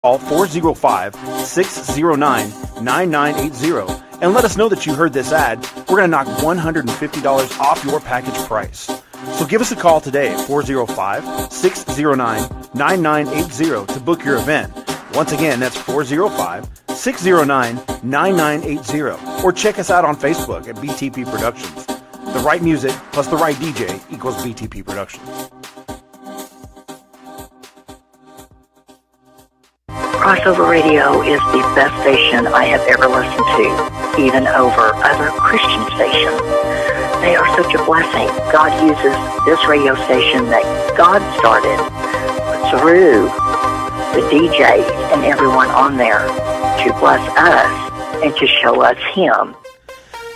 Call 405-609-9980 and let us know that you heard this ad. We're going to knock $150 off your package price. So give us a call today at 405-609-9980 to book your event. Once again, that's 405-609-9980. Or check us out on Facebook at BTP Productions. The right music plus the right DJ equals BTP Productions. Crossover Radio is the best station I have ever listened to, even over other Christian stations. They are such a blessing. God uses this radio station that God started through the DJs and everyone on there to bless us and to show us Him.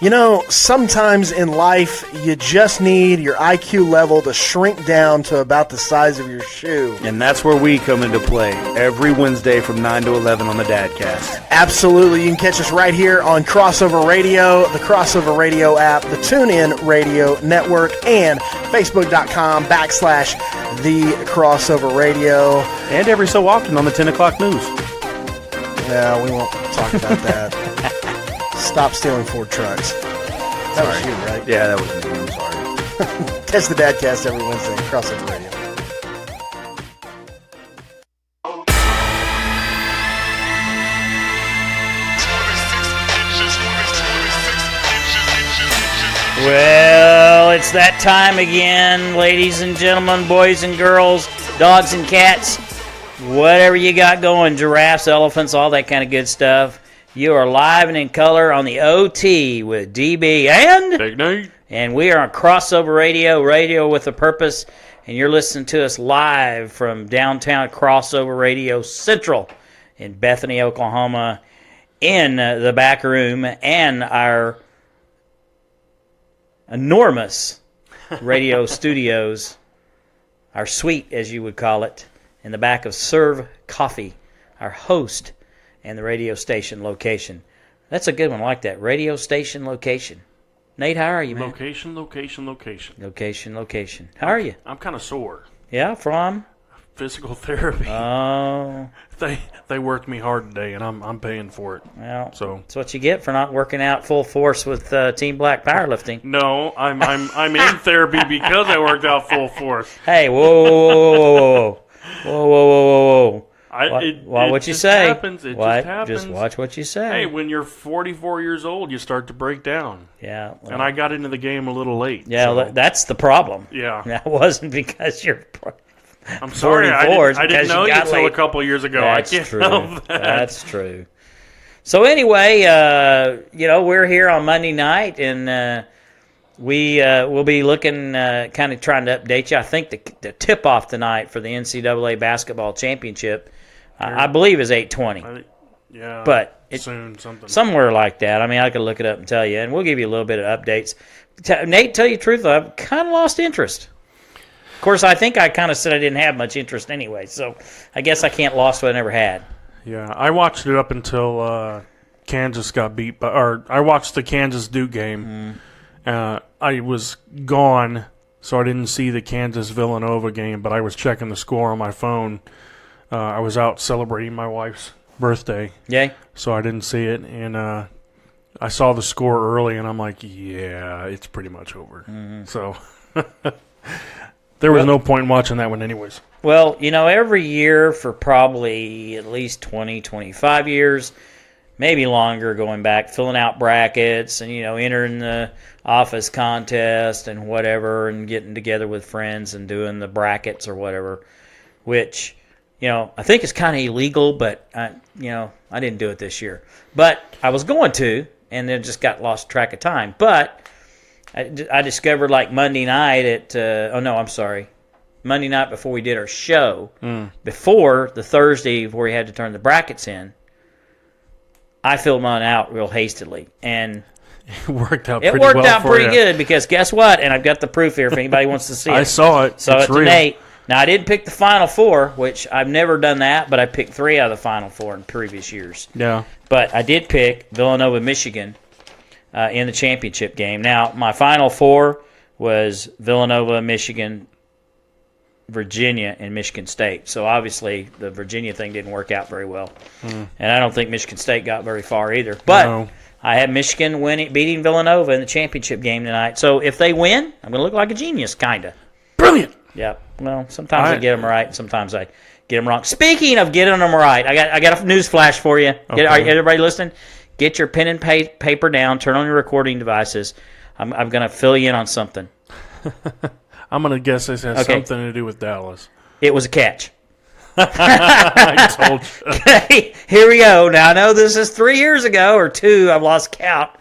You know, sometimes in life, you just need your IQ level to shrink down to about the size of your shoe. And that's where we come into play every Wednesday from 9 to 11 on the Dadcast. Absolutely. You can catch us right here on Crossover Radio, the Crossover Radio app, the TuneIn Radio Network, and Facebook.com/The Crossover Radio. And every so often on the 10 o'clock news. Yeah, we won't talk about that. Stop stealing Ford trucks. That was you, right? Yeah, that was me. I'm sorry. Catch the Dadcast every Wednesday, Crossover Radio. Well, it's that time again, ladies and gentlemen, boys and girls, dogs and cats, whatever you got going, giraffes, elephants, all that kind of good stuff. You are live and in color on the OT with DB and Big Nate. And we are on Crossover Radio, radio with a purpose, and you're listening to us live from downtown Crossover Radio Central in Bethany, Oklahoma, in the back room and our enormous radio studios, our suite, as you would call it, in the back of Serve Coffee, our host, and the radio station location. That's a good one. I like that. Radio station location. Nate, how are you, man? Location. Location. How are you? I'm kind of sore. Yeah, from? Physical therapy. Oh. They worked me hard today, and I'm paying for it. Well, so that's what you get for not working out full force with Team Black Powerlifting. No, I'm in therapy because I worked out full force. Hey, whoa. What you say? Happens. It just happens. Just watch what you say. Hey, when you're 44 years old, you start to break down. Yeah. Well, and I got into the game a little late. Yeah, so. That's the problem. Yeah. That wasn't because you're... I'm sorry, I didn't know you until late. A couple of years ago. That's I can't true. help that. That's true. So anyway, we're here on Monday night, and we'll be looking, kind of trying to update you. I think the tip-off tonight for the NCAA basketball championship, I believe, is 8:20. Yeah, but soon something somewhere like that. I mean, I could look it up and tell you, and we'll give you a little bit of updates. Nate, tell you the truth, I've kind of lost interest. Of course, I think I kind of said I didn't have much interest anyway, so I guess I can't lost what I never had. Yeah, I watched it up until Kansas got beat, I watched the Kansas-Duke game. I was gone, so I didn't see the Kansas-Villanova game, but I was checking the score on my phone. I was out celebrating my wife's birthday. Yay. So I didn't see it, and I saw the score early, and I'm like, yeah, it's pretty much over. Mm-hmm. So... There was no point in watching that one anyways. Well, every year for probably at least 20, 25 years, maybe longer going back, filling out brackets and, entering the office contest and whatever and getting together with friends and doing the brackets or whatever, which, I think is kind of illegal, but, I didn't do it this year. But I was going to, and then just got lost track of time. But... I discovered like Monday night Monday night before we did our show, before the Thursday before we had to turn the brackets in, I filled mine out real hastily. And it worked out pretty good because guess what? And I've got the proof here if anybody wants to see it. I saw it. So it's real. Nate. Now, I didn't pick the Final Four, which I've never done that, but I picked 3 out of the Final Four in previous years. Yeah. But I did pick Villanova, Michigan. In the championship game. Now, my Final Four was Villanova, Michigan, Virginia and Michigan State. So obviously the Virginia thing didn't work out very well. And I don't think Michigan State got very far either. But No. I had Michigan beating Villanova in the championship game tonight. So if they win, I'm going to look like a genius, kind of. Brilliant. Yep. Well, sometimes I get them right, sometimes I get them wrong. Speaking of getting them right, I got a news flash for you. Okay. Are everybody listening? Get your pen and paper down. Turn on your recording devices. I'm going to fill you in on something. I'm going to guess this has Okay. something to do with Dallas. It was a catch. I told you. Okay, here we go. Now, I know this is 3 years ago or 2. I've lost count.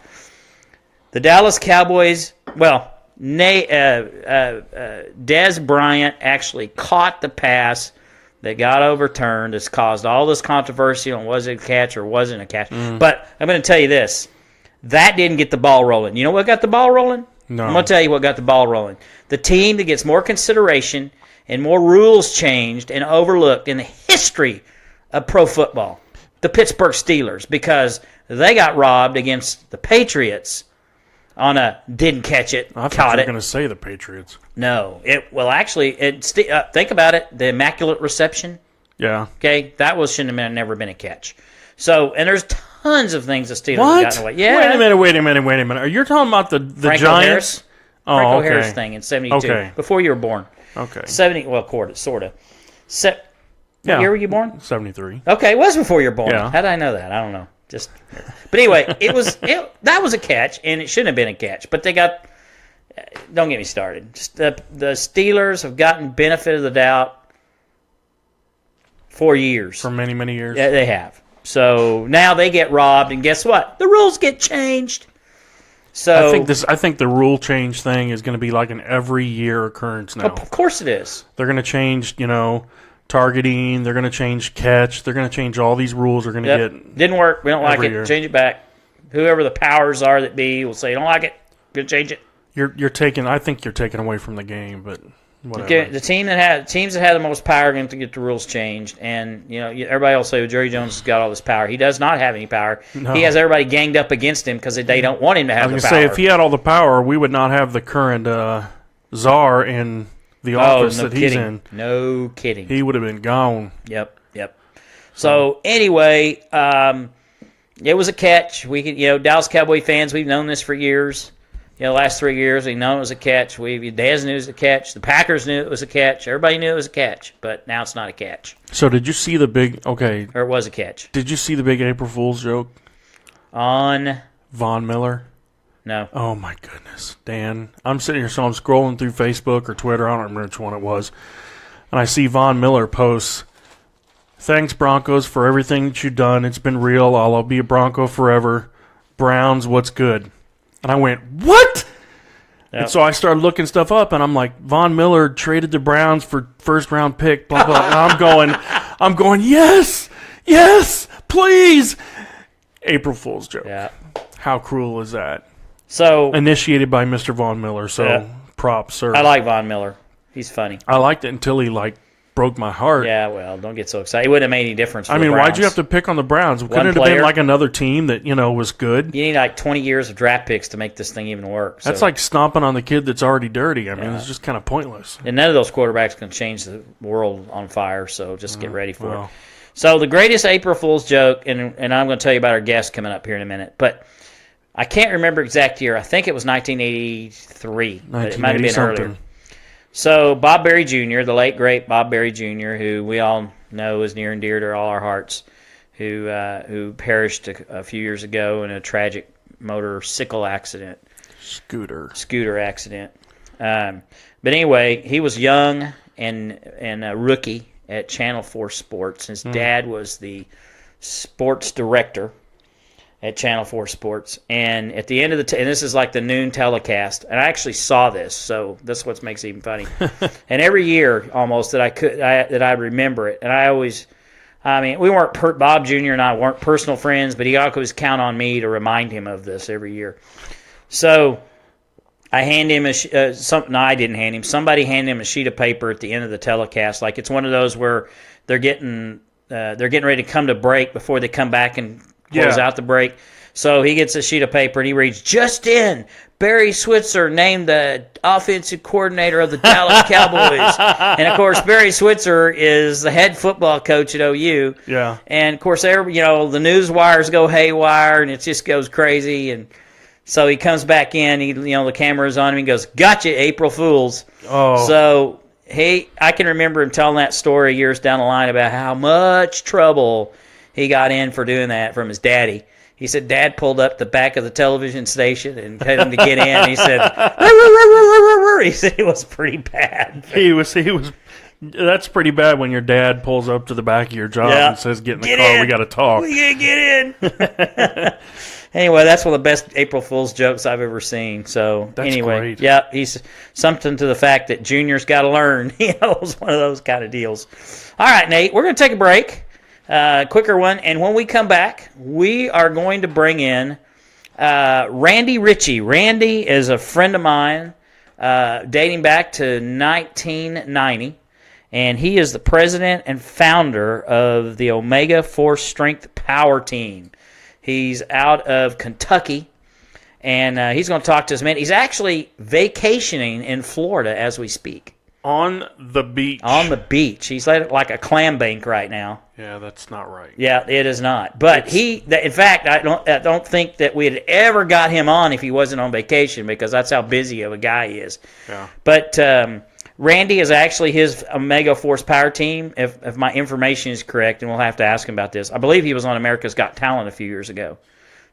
The Dallas Cowboys, well, Dez Bryant actually caught the pass that got overturned. It's caused all this controversy on was it a catch or wasn't a catch. But I'm going to tell you this. That didn't get the ball rolling. You know what got the ball rolling? No. I'm going to tell you what got the ball rolling. The team that gets more consideration and more rules changed and overlooked in the history of pro football, the Pittsburgh Steelers, because they got robbed against the Patriots on a didn't catch it, I thought caught you were it. going to say the Patriots. No, think about it. The Immaculate Reception. Yeah. Okay, that shouldn't have never been a catch. So, and there's tons of things the Steelers have What? gotten away. Yeah, Wait a minute. Are you talking about the Franco Giants? Harris. Oh, Franco okay. Harris thing in '72, Okay. before you were born. Okay. 70, well, sort of. What Yeah. year were you born? 73. Okay, it was before you were born. Yeah. How did I know that? I don't know. But anyway, that was a catch, and it shouldn't have been a catch. But they got. Don't get me started. Just the Steelers have gotten benefit of the doubt for years. For many, many years. Yeah, they have. So now they get robbed, and guess what? The rules get changed. So I think the rule change thing is going to be like an every year occurrence now. of course it is. They're going to change, targeting. They're going to change catch. They're going to change all these rules. Are going to Yep. get. Didn't work. We don't like every it. year. Change it back. Whoever the powers are that be will say, don't like it. Gonna change it. You're taking. I think you're taking away from the game, but whatever. Okay, the teams that had the most power are going to get the rules changed, and everybody will say, well, Jerry Jones has got all this power. He does not have any power. No. He has everybody ganged up against him because they don't want him to I have was the going power. to say, if he had all the power, we would not have the current czar in the office that he's in. No kidding. He would have been gone. Yep. So anyway, it was a catch. We could, Dallas Cowboy fans, we've known this for years. The last 3 years, we've known it was a catch. Dez knew it was a catch. The Packers knew it was a catch. Everybody knew it was a catch, but now it's not a catch. So did you see the big? Okay. Or it was a catch. Did you see the big April Fool's joke? On Von Miller. no. Oh my goodness, Dan! I'm sitting here, so I'm scrolling through Facebook or Twitter. I don't remember which one it was, and I see Von Miller posts, "Thanks Broncos for everything that you've done. It's been real. I'll be a Bronco forever. Browns, what's good?" And I went, "What?" Yep. And so I started looking stuff up, and I'm like, Von Miller traded the Browns for first round pick, blah blah. And I'm going, yes, please. April Fool's joke. Yeah. How cruel is that? So Initiated by Mr. Von Miller, so Yeah. props, sir. I like Von Miller. He's funny. I liked it until he broke my heart. Yeah, well, don't get so excited. It wouldn't have made any difference. For I mean, the why'd you Browns. have to pick on the Browns? Couldn't it have player? been like another team that was good? You need like 20 years of draft picks to make this thing even work. That's so. like stomping on the kid that's already dirty. I mean, it's just kind of pointless. And none of those quarterbacks can change the world on fire, so just get ready for it. Well, So the greatest April Fool's joke, and I'm going to tell you about our guest coming up here in a minute, but I can't remember exact year. I think it was 1983, but it might have been something. earlier. So Bob Berry Jr., the late, great Bob Berry Jr., who we all know is near and dear to all our hearts, who perished a few years ago in a tragic motorcycle accident. Scooter accident. But anyway, he was young and a rookie at Channel 4 Sports. His dad was the sports director at Channel 4 Sports. And at the end of and this is like the noon telecast, and I actually saw this, so that's what makes it even funny. And every year almost that I remember it, and we weren't Bob Jr. and I weren't personal friends, but he always count on me to remind him of this every year. So I hand him I didn't hand him. Somebody handed him a sheet of paper at the end of the telecast. Like it's one of those where they're getting ready to come to break before they come back and close Yeah. out the break. So he gets a sheet of paper and he reads, "Just in, Barry Switzer named the offensive coordinator of the Dallas Cowboys." And, of course, Barry Switzer is the head football coach at OU. Yeah. And, of course, the news wires go haywire and it just goes crazy. And so he comes back in. The camera's on him. He goes, "Gotcha, April Fools." Oh. So I can remember him telling that story years down the line about how much trouble he got in for doing that from his daddy. He said Dad pulled up the back of the television station and told him to get in. He said, he said it was pretty bad. He was. That's pretty bad when your dad pulls up to the back of your job Yeah. and says, "Get in the Get car. in. We got to talk." We gotta get in. Anyway, that's one of the best April Fool's jokes I've ever seen. So That's anyway, great. yeah, he's something to the fact that Junior's got to learn. It was one of those kind of deals. All right, Nate, we're going to take a break, quicker one, and when we come back, we are going to bring in Randy Ritchie. Randy is a friend of mine, dating back to 1990. And he is the president and founder of the Omega Force Strength Power Team. He's out of Kentucky, and he's going to talk to us, man. He's actually vacationing in Florida as we speak. On the beach. On the beach. He's like a clam bank right now. Yeah, that's not right. Yeah, it is not. But in fact, I don't think that we had ever got him on if he wasn't on vacation, because that's how busy of a guy he is. Yeah. But Randy is actually his Omega Force Power Team, if my information is correct, and we'll have to ask him about this. I believe he was on America's Got Talent a few years ago.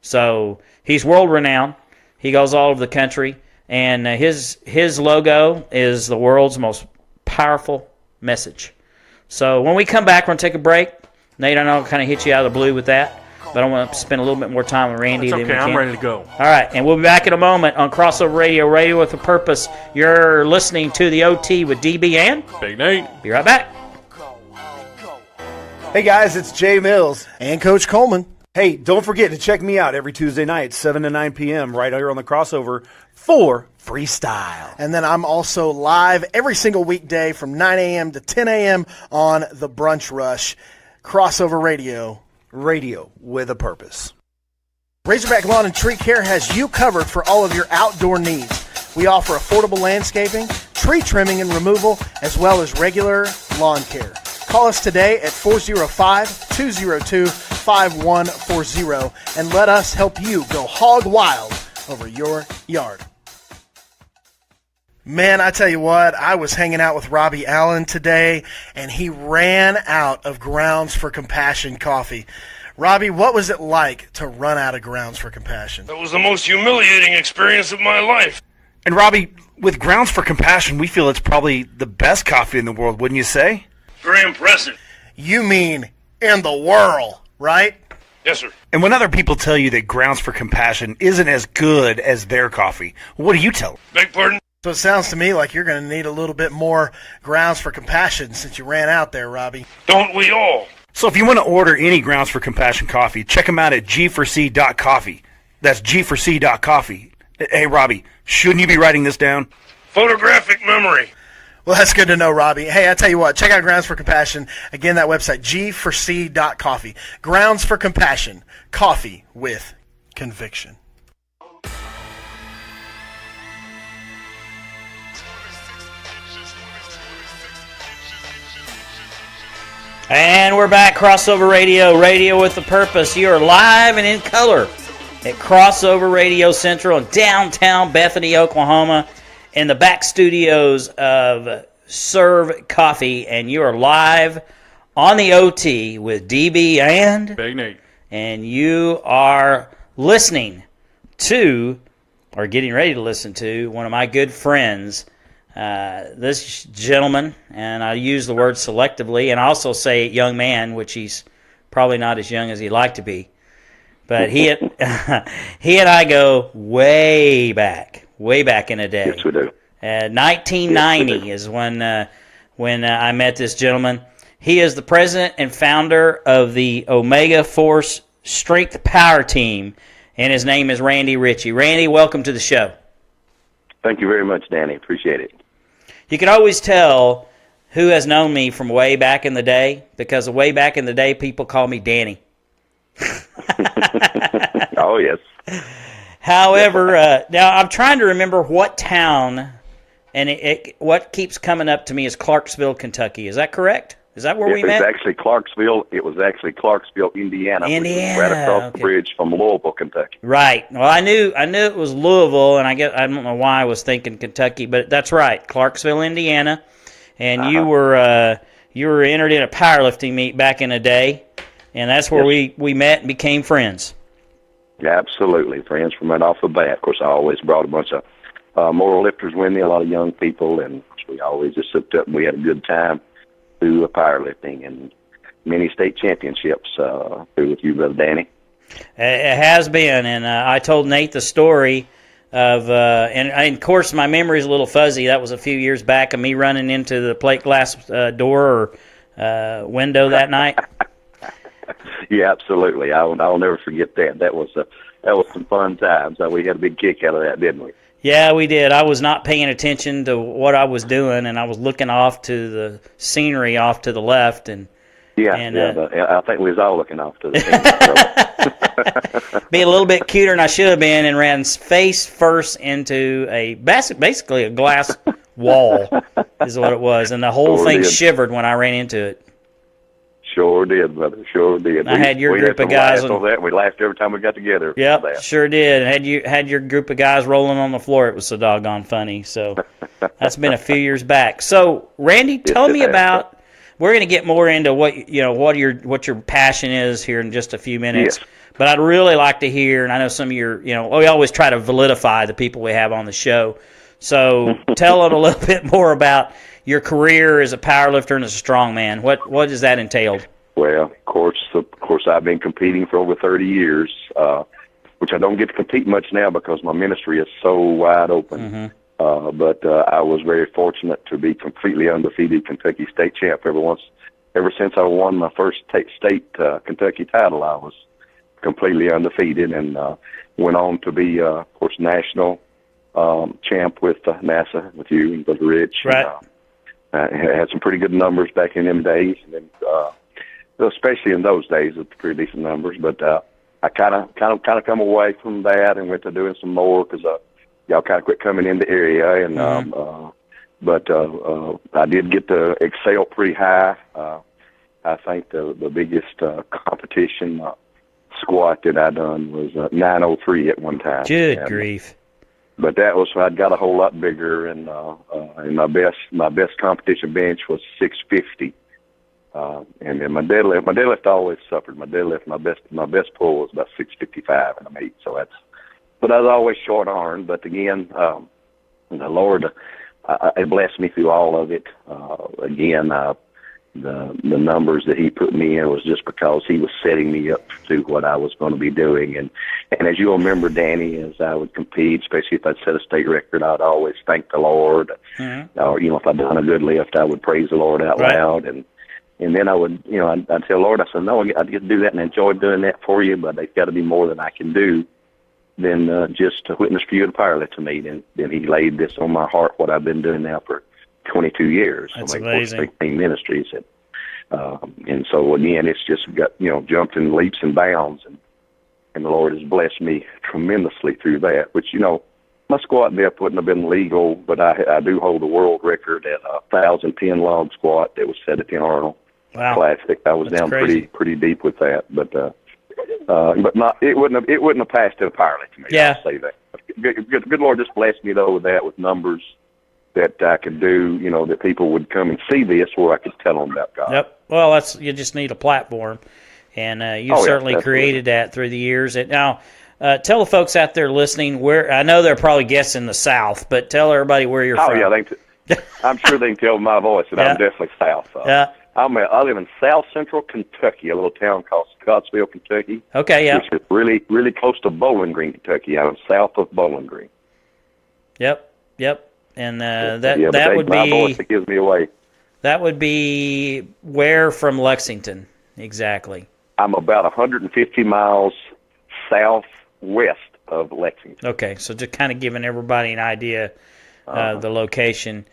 So he's world-renowned. He goes all over the country, and his logo is the world's most powerful message. So when we come back, we're going to take a break. Nate, I know I kind of hit you out of the blue with that, but I want to spend a little bit more time with Randy It's than okay. we can. I'm ready to go. All right, and we'll be back in a moment on Crossover Radio, Radio with a Purpose. You're listening to the OT with DB and Big Nate. be right back. Hey guys, it's Jay Mills. And Coach Coleman. Hey, don't forget to check me out every Tuesday night, 7 to 9 p.m. right here on the Crossover for Freestyle. And then I'm also live every single weekday from 9 a.m. to 10 a.m. on The Brunch Rush. Crossover Radio. Radio with a purpose. Razorback Lawn and Tree Care has you covered for all of your outdoor needs. We offer affordable landscaping, tree trimming and removal, as well as regular lawn care. Call us today at 405-202-5140 and let us help you go hog wild over your yard. Man, I tell you what, I was hanging out with Robbie Allen today, and he ran out of Grounds for Compassion coffee. Robbie, what was it like to run out of Grounds for Compassion? That was the most humiliating experience of my life. And Robbie, with Grounds for Compassion, we feel it's probably the best coffee in the world, wouldn't you say? Very impressive. You mean in the world, right? Yes, sir. And when other people tell you that Grounds for Compassion isn't as good as their coffee, what do you tell them? Beg pardon? So it sounds to me like you're going to need a little bit more Grounds for Compassion since you ran out there, Robbie. Don't we all? So if you want to order any Grounds for Compassion coffee, check them out at g4c.coffee. That's g4c.coffee. Hey, Robbie, shouldn't you be writing this down? Photographic memory. Well, that's good to know, Robbie. Hey, I tell you what, check out Grounds for Compassion. Again, that website, g4c.coffee. Grounds for Compassion. Coffee with conviction. And we're back, Crossover Radio, Radio with a Purpose. You are live and in color at Crossover Radio Central in downtown Bethany, Oklahoma, in the back studios of Serve Coffee. And you are live on the OT with DB and Big Nate. and you are listening to, or getting ready to listen to, one of my good friends, this gentleman, and I use the word selectively, and I also say young man, which he's probably not as young as he'd like to be. But he and I go way back in the day. Yes, we do. 1990 is when I met this gentleman. He is the president and founder of the Omega Force Strength Power Team, and his name is Randy Ritchie. Randy, welcome to the show. Thank you very much, Danny. Appreciate it. You can always tell who has known me from way back in the day, because way back in the day, people call me Danny. Oh, yes. However, now I'm trying to remember what town, and what keeps coming up to me is Clarksville, Kentucky. Is that correct? Is that where we met? It was actually Clarksville, Indiana. Which was right across the bridge from Louisville, Kentucky. Right. Well, I knew it was Louisville, and I don't know why I was thinking Kentucky, but that's right, Clarksville, Indiana. And you were entered in a powerlifting meet back in the day, and that's where we met and became friends. Yeah, absolutely, friends from right off the bat. Of course, I always brought a bunch of moral lifters with me, a lot of young people, and we always just hooked up and we had a good time through powerlifting and many state championships through with you, Brother Danny. It has been, and I told Nate the story of, and of course my memory's a little fuzzy. That was a few years back of me running into the plate glass door or window that night. Yeah, absolutely. I'll never forget that. That was some fun times. We had a big kick out of that, didn't we? Yeah, we did. I was not paying attention to what I was doing, and I was looking off to the scenery off to the left. I think we was all looking off to the scenery. Being a little bit cuter than I should have been, and ran face first into basically a glass wall is what it was, and the whole thing shivered when I ran into it. Sure did, brother. Sure did. I had your group of guys on that. We laughed every time we got together. Yep, sure did. Had your group of guys rolling on the floor. It was so doggone funny. So that's been a few years back. So Randy, tell me about. We're going to get more into what your passion is here in just a few minutes. Yes. But I'd really like to hear, and I know some of your, we always try to validify the people we have on the show. So tell them a little bit more about your career as a powerlifter and as a strongman. What does that entail? Well, of course, I've been competing for over 30 years, which I don't get to compete much now because my ministry is so wide open. Mm-hmm. But I was very fortunate to be completely undefeated Kentucky state champ ever since I won my first state Kentucky title. I was completely undefeated and went on to be, of course, national champ with NASA, with you and Brother Rich. Right. Had some pretty good numbers back in them days, and then, especially in those days, it's pretty decent numbers. But I kind of come away from that and went to doing some more because y'all kind of quit coming in the area, and but I did get to excel pretty high. I think the biggest competition squat that I done was 903 at one time. Good grief! But that was I'd got a whole lot bigger, and my best competition bench was 650. And then my deadlift always suffered. My best pull was about 655 in a meet. So but I was always short armed. But again, the Lord, it blessed me through all of it. Again, the numbers that He put me in was just because He was setting me up to what I was going to be doing. And as you'll remember, Danny, as I would compete, especially if I'd set a state record, I'd always thank the Lord. Mm-hmm. Or if I'd done a good lift, I would praise the Lord out loud. And then I would, I'd tell Lord, I said, no, I get to do that and enjoy doing that for you, but there's got to be more than I can do than just to witness for you to powerlift to me. Then He laid this on my heart, what I've been doing now for 22 years. That's amazing. 16 ministries. And so, again, it's just got, jumped in leaps and bounds. And the Lord has blessed me tremendously through that, which, my squat depth wouldn't have been legal, but I do hold the world record at a 1,010 log squat that was set at the Arnold Classic. I was down pretty deep with that, but not it wouldn't have passed to the powerlifting. Yeah, I'll say that. Good Lord just blessed me though with that, with numbers that I could do. That people would come and see this, where I could tell them about God. Yep. Well, you just need a platform, and you certainly created that through the years. Now, tell the folks out there listening where I know they're probably guessing the South, but tell everybody where you're from. Oh yeah, I'm sure they can tell by my voice that I'm definitely South. Yeah. I live in South Central Kentucky, a little town called Scottsville, Kentucky. Okay, yeah. Which is really, really close to Bowling Green, Kentucky. I'm south of Bowling Green. Yep. And that would my be voice that gives me away. That would be where from Lexington exactly? I'm about 150 miles southwest of Lexington. Okay, so just kind of giving everybody an idea the location,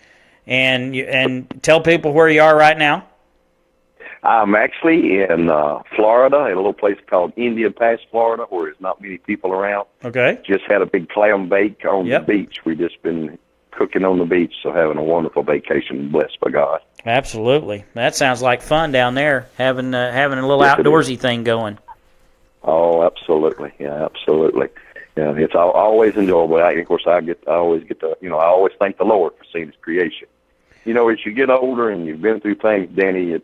and tell people where you are right now. I'm actually in Florida, at a little place called Indian Pass, Florida, where there's not many people around. Okay. Just had a big clam bake on the beach. We've just been cooking on the beach, so having a wonderful vacation, blessed by God. Absolutely. That sounds like fun down there, having a little outdoorsy thing going. Oh, absolutely. Yeah, absolutely. Yeah, it's always enjoyable. Of course, I always get to, I always thank the Lord for seeing His creation. As you get older and you've been through things, Danny,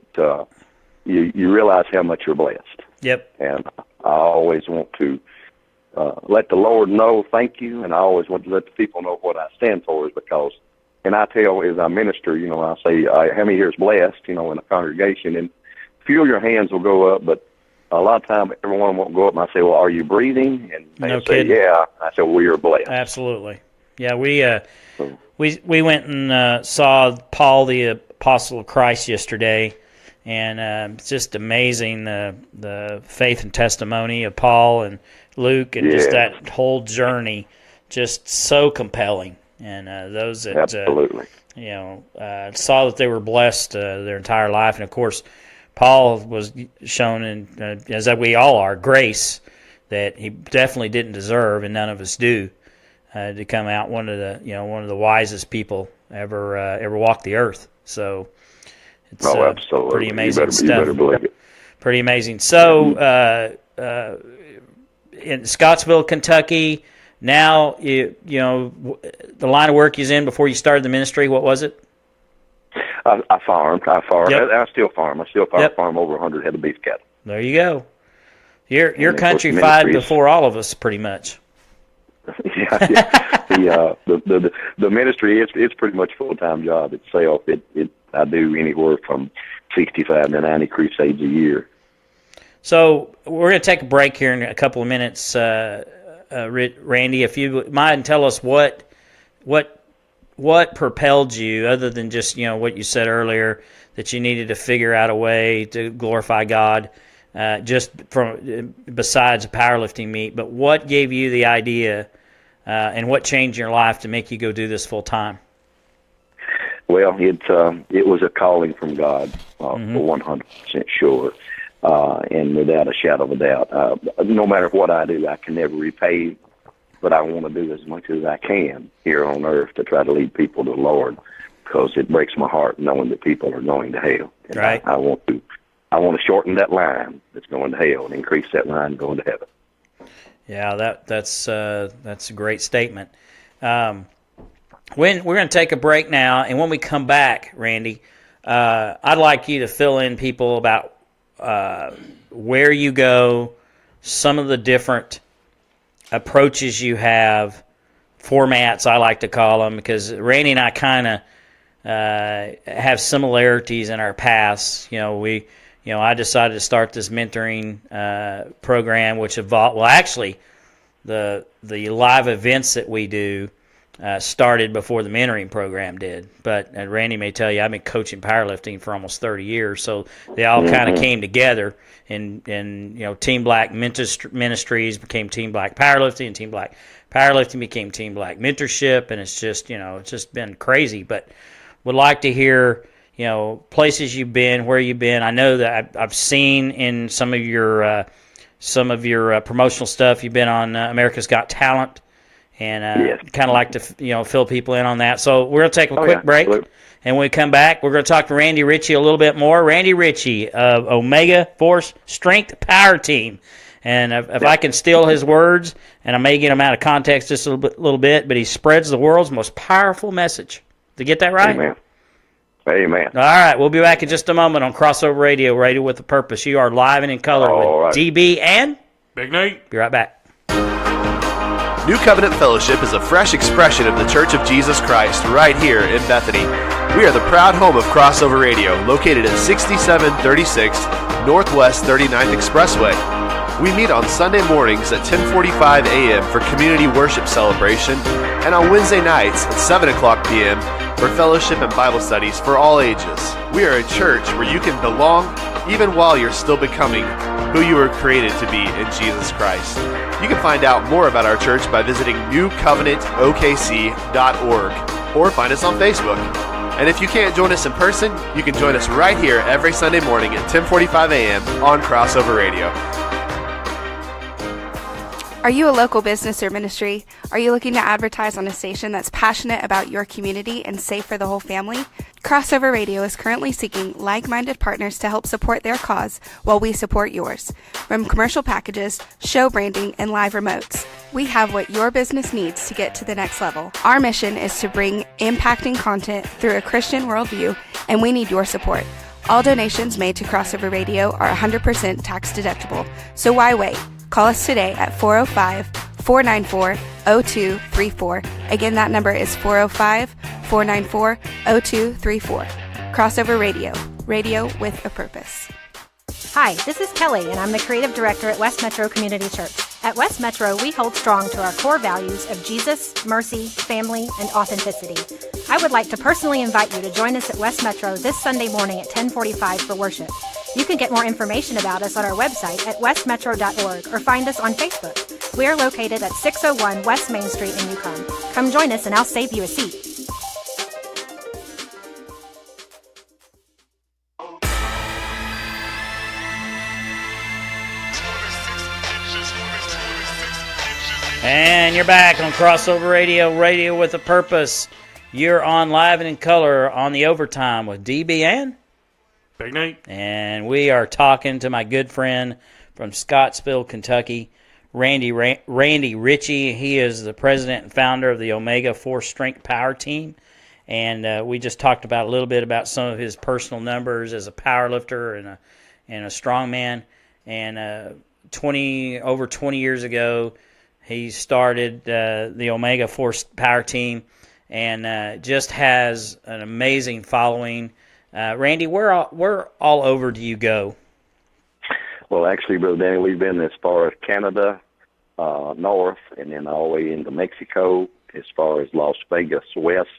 you realize how much you're blessed. Yep. And I always want to let the Lord know thank you, and I always want to let the people know what I stand for, is because, and I tell as I minister, I say, how many here is blessed, in a congregation, and a few of your hands will go up, but a lot of time everyone won't go up, and I say, well, are you breathing? And they say, yeah. I say, well, you're blessed. Absolutely. Yeah, we went and saw Paul the Apostle of Christ yesterday, and it's just amazing the faith and testimony of Paul and Luke, and just that whole journey, just so compelling. And those that absolutely, saw that they were blessed their entire life, and of course, Paul was shown, in as we all are, grace that he definitely didn't deserve, and none of us do, to come out one of the wisest people ever walk the earth. So it's absolutely pretty amazing stuff. You better believe it. Pretty amazing. So in Scottsville, Kentucky, now the line of work you're in before you started the ministry, what was it? I farmed. Yep. I still farm. Farm over 100 head of beef cattle. There you go. Your countrified before all of us, pretty much. Yeah. The ministry, it's pretty much a full-time job itself. I do anywhere from 65 to 90 crusades a year. So we're going to take a break here in a couple of minutes, Randy. If you mind, tell us what propelled you, other than just what you said earlier, that you needed to figure out a way to glorify God, just from besides a powerlifting meet. But what gave you the idea, and what changed your life to make you go do this full time? Well, it was a calling from God, for 100% sure, and without a shadow of a doubt. No matter what I do, I can never repay, but I want to do as much as I can here on earth to try to lead people to the Lord, because it breaks my heart knowing that people are going to hell. And right. I want to shorten that line that's going to hell and increase that line going to heaven. Yeah, that's a great statement. We're going to take a break now, and when we come back, Randy, I'd like you to fill in people about where you go, some of the different approaches you have, formats I like to call them, because Randy and I kind of have similarities in our paths. I decided to start this mentoring program, which evolved. Well, actually, the live events that we do started before the mentoring program did. But Randy may tell you, I've been coaching powerlifting for almost 30 years, so they all kind of came together. And Team Black Ministries became Team Black Powerlifting, and Team Black Powerlifting became Team Black Mentorship, and it's just been crazy. But would like to hear places you've been, where you've been. I know that I've seen in some of your promotional stuff, you've been on America's Got Talent, and kind of like to fill people in on that. So we're going to take a quick break, and when we come back, we're going to talk to Randy Ritchie a little bit more. Randy Ritchie of Omega Force Strength Power Team. And if I can steal his words, and I may get him out of context just a little bit, but he spreads the world's most powerful message. Did I get that right? Amen. All right, we'll be back in just a moment on Crossover Radio, Radio with a Purpose. You are live and in color with DB and Big Nate. Be right back. New Covenant Fellowship is a fresh expression of the Church of Jesus Christ right here in Bethany. We are the proud home of Crossover Radio, located at 6736 Northwest 39th Expressway. We meet on Sunday mornings at 10:45 a.m. for community worship celebration, and on Wednesday nights at 7 o'clock p.m. for fellowship and Bible studies for all ages. We are a church where you can belong even while you're still becoming who you were created to be in Jesus Christ. You can find out more about our church by visiting newcovenantokc.org or find us on Facebook. And if you can't join us in person, you can join us right here every Sunday morning at 10:45 a.m. on Crossover Radio. Are you a local business or ministry? Are you looking to advertise on a station that's passionate about your community and safe for the whole family? Crossover Radio is currently seeking like-minded partners to help support their cause while we support yours. From commercial packages, show branding, and live remotes, we have what your business needs to get to the next level. Our mission is to bring impacting content through a Christian worldview, and we need your support. All donations made to Crossover Radio are 100% tax deductible, so why wait? Call us today at 405-494-0234. Again, that number is 405-494-0234. Crossover Radio. Radio with a purpose. Hi, this is Kelly, and I'm the Creative Director at West Metro Community Church. At West Metro, we hold strong to our core values of Jesus, mercy, family, and authenticity. I would like to personally invite you to join us at West Metro this Sunday morning at 10:45 for worship. You can get more information about us on our website at westmetro.org or find us on Facebook. We are located at 601 West Main Street in Yukon. Come join us and I'll save you a seat. And you're back on Crossover Radio, Radio with a Purpose. You're on live and in color on the overtime with DB and Big Nate. And we are talking to my good friend from Scottsville, Kentucky, Randy Ritchie. He is the president and founder of the Omega Force Strength Power Team. And we just talked about a little bit about some of his personal numbers as a power lifter and a strongman. And over 20 years ago, he started the Omega Force Power Team and just has an amazing following. Randy, where all over do you go? Well, actually, Brother Danny, we've been as far as Canada, north, and then all the way into Mexico, as far as Las Vegas west,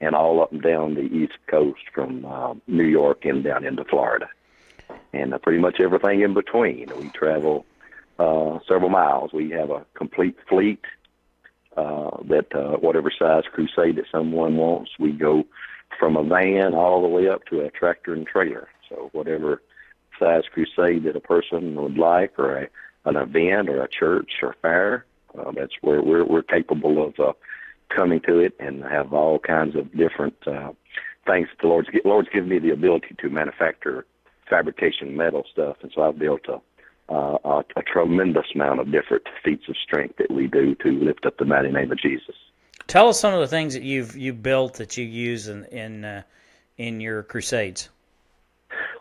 and all up and down the East Coast from New York and down into Florida. And pretty much everything in between. We travel several miles. We have a complete fleet that whatever size crusade that someone wants, we go from a van all the way up to a tractor and trailer. So whatever size crusade that a person would like, or an event, or a church, or fair, that's where we're capable of coming to it, and have all kinds of different things. The Lord's given me the ability to manufacture fabrication metal stuff, and so I've built a tremendous amount of different feats of strength that we do to lift up the mighty name of Jesus. Tell us some of the things that you've built that you use in your crusades.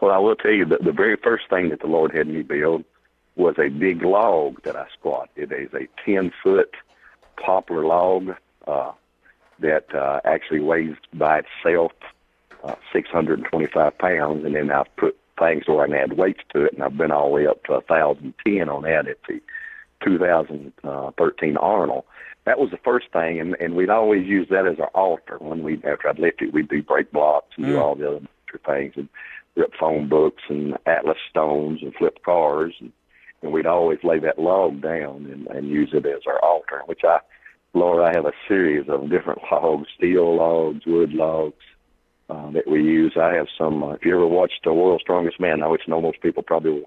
Well, I will tell you that the very first thing that the Lord had me build was a big log that I squat. It is a 10-foot poplar log that actually weighs by itself 625 pounds, and then I've put things where I can add weights to it, and I've been all the way up to 1,010 on that at the 2013 Arnold. That was the first thing, and we'd always use that as our altar. After I'd lift it, we'd do break blocks and do all the other things, and rip phone books and atlas stones and flip cars, and we'd always lay that log down and use it as our altar, which I have a series of different logs, steel logs, wood logs, that we use. I have some, if you ever watched The World's Strongest Man, I know most people probably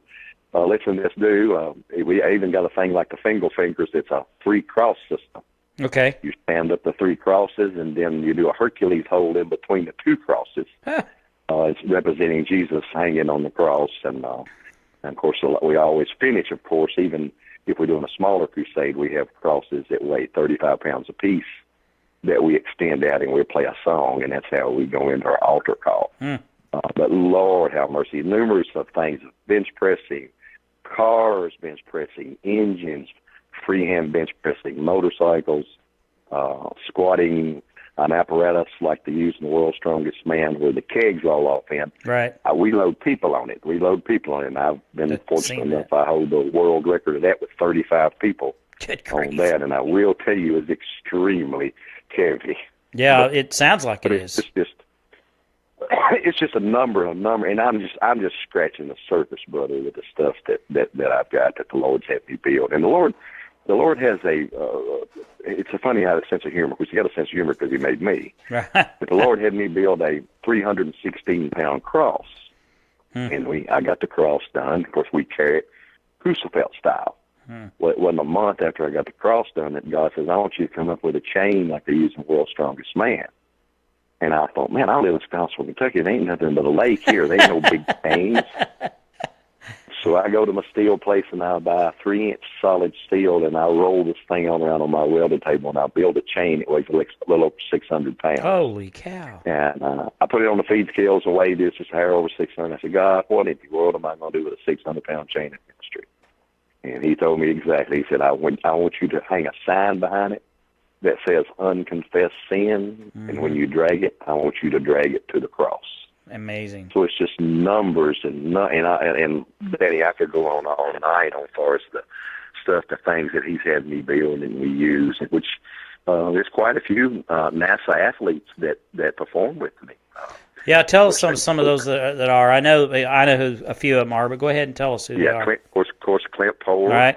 will listen to this do. We even got a thing like the Fingal Fingers. It's a 3-cross system. Okay. You stand up the 3 crosses, and then you do a Hercules hold in between the 2 crosses. Huh. It's representing Jesus hanging on the cross. And of course, we always finish, of course, even if we're doing a smaller crusade, we have crosses that weigh 35 pounds apiece that we extend out, and we play a song, and that's how we go into our altar call. But Lord have mercy, numerous of things: bench pressing, cars bench pressing, engines, freehand bench pressing, motorcycles, squatting, an apparatus like they use in The World's Strongest Man where the kegs roll off in. Right. We load people on it. And I've been fortunate enough I hold the world record of that with 35 people on that. And I will tell you, it's extremely heavy. Yeah, it sounds like it is. It's just a number, and I'm just scratching the surface, brother, with the stuff that I've got that the Lord's had me build. And the Lord the Lord has it's a funny how a sense of humor, which he got a sense of humor because he made me. Right. But the Lord had me build a 316-pound cross. And I got the cross done. Of course, we carry it crucifix style. Well, it wasn't a month after I got the cross done that God says, I want you to come up with a chain like they use in World's Strongest Man. And I thought, man, I live in Scottsville, Kentucky. There ain't nothing but a lake here. There ain't no big chains. So I go to my steel place and I buy a 3-inch solid steel and I roll this thing around on my welding table and I build a chain. It weighs a little over 600 pounds. Holy cow. And I put it on the feed scales and weighed it. It's higher over 600. I said, God, what in the world am I going to do with a 600-pound chain in ministry? And he told me exactly. He said, I want you to hang a sign behind it that says unconfessed sin. And when you drag it, I want you to drag it to the cross. Amazing. So it's just numbers and Daddy, I could go on all night on far as the stuff, the things that he's had me build and we use, which there's quite a few NASA athletes that perform with me. Yeah, tell us some of those that are. I know who a few of them are, but go ahead and tell us who they are. Yeah, of course, Clint Pohl. All right.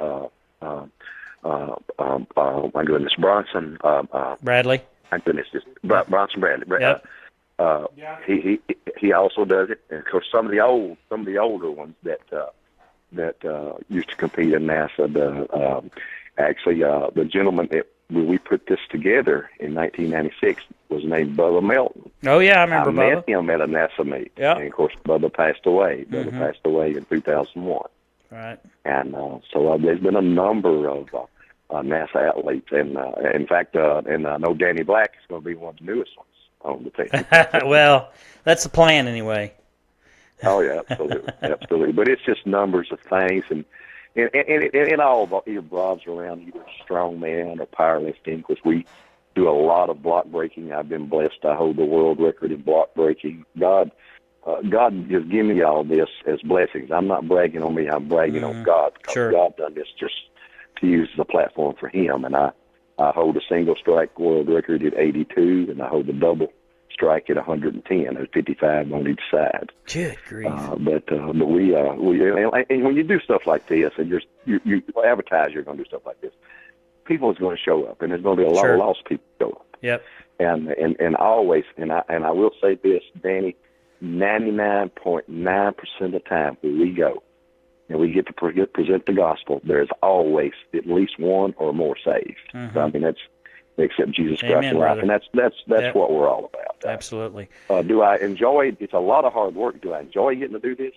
My goodness, Bronson. Bradley. My goodness, Bronson Bradley. Yep. He also does it, and of course some of the older ones that used to compete in NASA. The gentleman that we put this together in 1996 was named Bubba Melton. Oh yeah, I remember I Bubba. met him at a NASA meet. Yeah. And of course Bubba passed away. Bubba passed away in 2001. Right. And so there's been a number of NASA athletes, and in fact, and I know Danny Black is going to be one of the newest ones on the team. Well, that's the plan anyway. Oh yeah, absolutely. But it's just numbers of things, and it all revolves around either strongman or powerlifting, because we do a lot of block breaking. I've been blessed. I hold the world record in block breaking. God just give me all this as blessings. I'm not bragging on me. I'm bragging on God, because Sure. God done this just to use as a platform for Him. And I hold a single strike world record at 82, and I hold a double strike at 110. There's 55 on each side. Good grief. But we and when you do stuff like this, and you advertise you're going to do stuff like this, people is going to show up, and there's going to be a lot Sure. of lost people show up. Yep. And always, and I will say this, Danny, 99.9% of the time when we go and we get to present the gospel, there's always at least one or more saved. Mm-hmm. So, I mean, that's accept Jesus Christ Amen, in life, brother. and that's Yep. what we're all about. Absolutely. Do I enjoy? It's a lot of hard work. Do I enjoy getting to do this?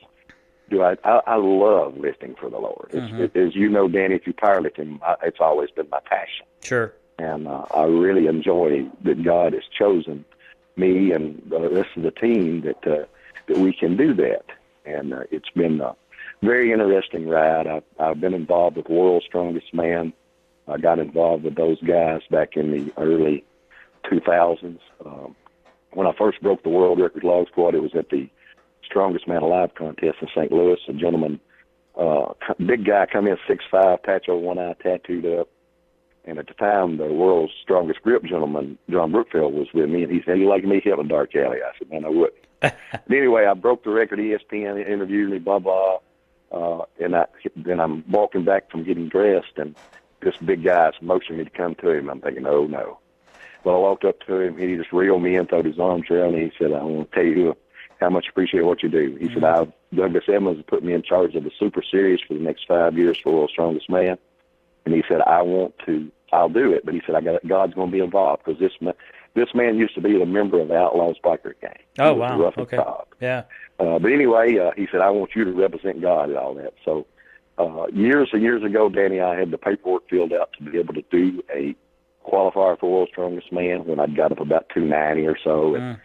I love lifting for the Lord. As you know, Danny, if you powerlifting, it's always been my passion. Sure. And I really enjoy that God has chosen me and the rest of the team that we can do that. And it's been a very interesting ride. I've been involved with World's Strongest Man. I got involved with those guys back in the early 2000s. When I first broke the world record log squat, it was at the Strongest Man Alive contest in St. Louis. A gentleman, big guy, come in 6'5", patch over one eye, tattooed up. And at the time, the world's strongest grip gentleman, John Brookfield, was with me, and he said, "You like me hit a dark alley?" I said, "Man, I wouldn't." But anyway, I broke the record. ESPN interviewed me, blah, blah. And then I'm walking back from getting dressed, and this big guy's motioning me to come to him. I'm thinking, oh, no. Well, I walked up to him. He just reeled me in, threw his arms around me. He said, "I want to tell you how much I appreciate what you do." He said, Douglas Evans has put me in charge of the Super Series for the next 5 years for World's Strongest Man. And he said, I'll do it. But he said, God's going to be involved, because this man used to be a member of the Outlaws Biker Gang. Oh, wow. Rough and Okay. Tough. Yeah. But anyway, he said, "I want you to represent God and all that." So years and years ago, Danny, I had the paperwork filled out to be able to do a qualifier for World's Strongest Man when I'd got up about 290 or so. And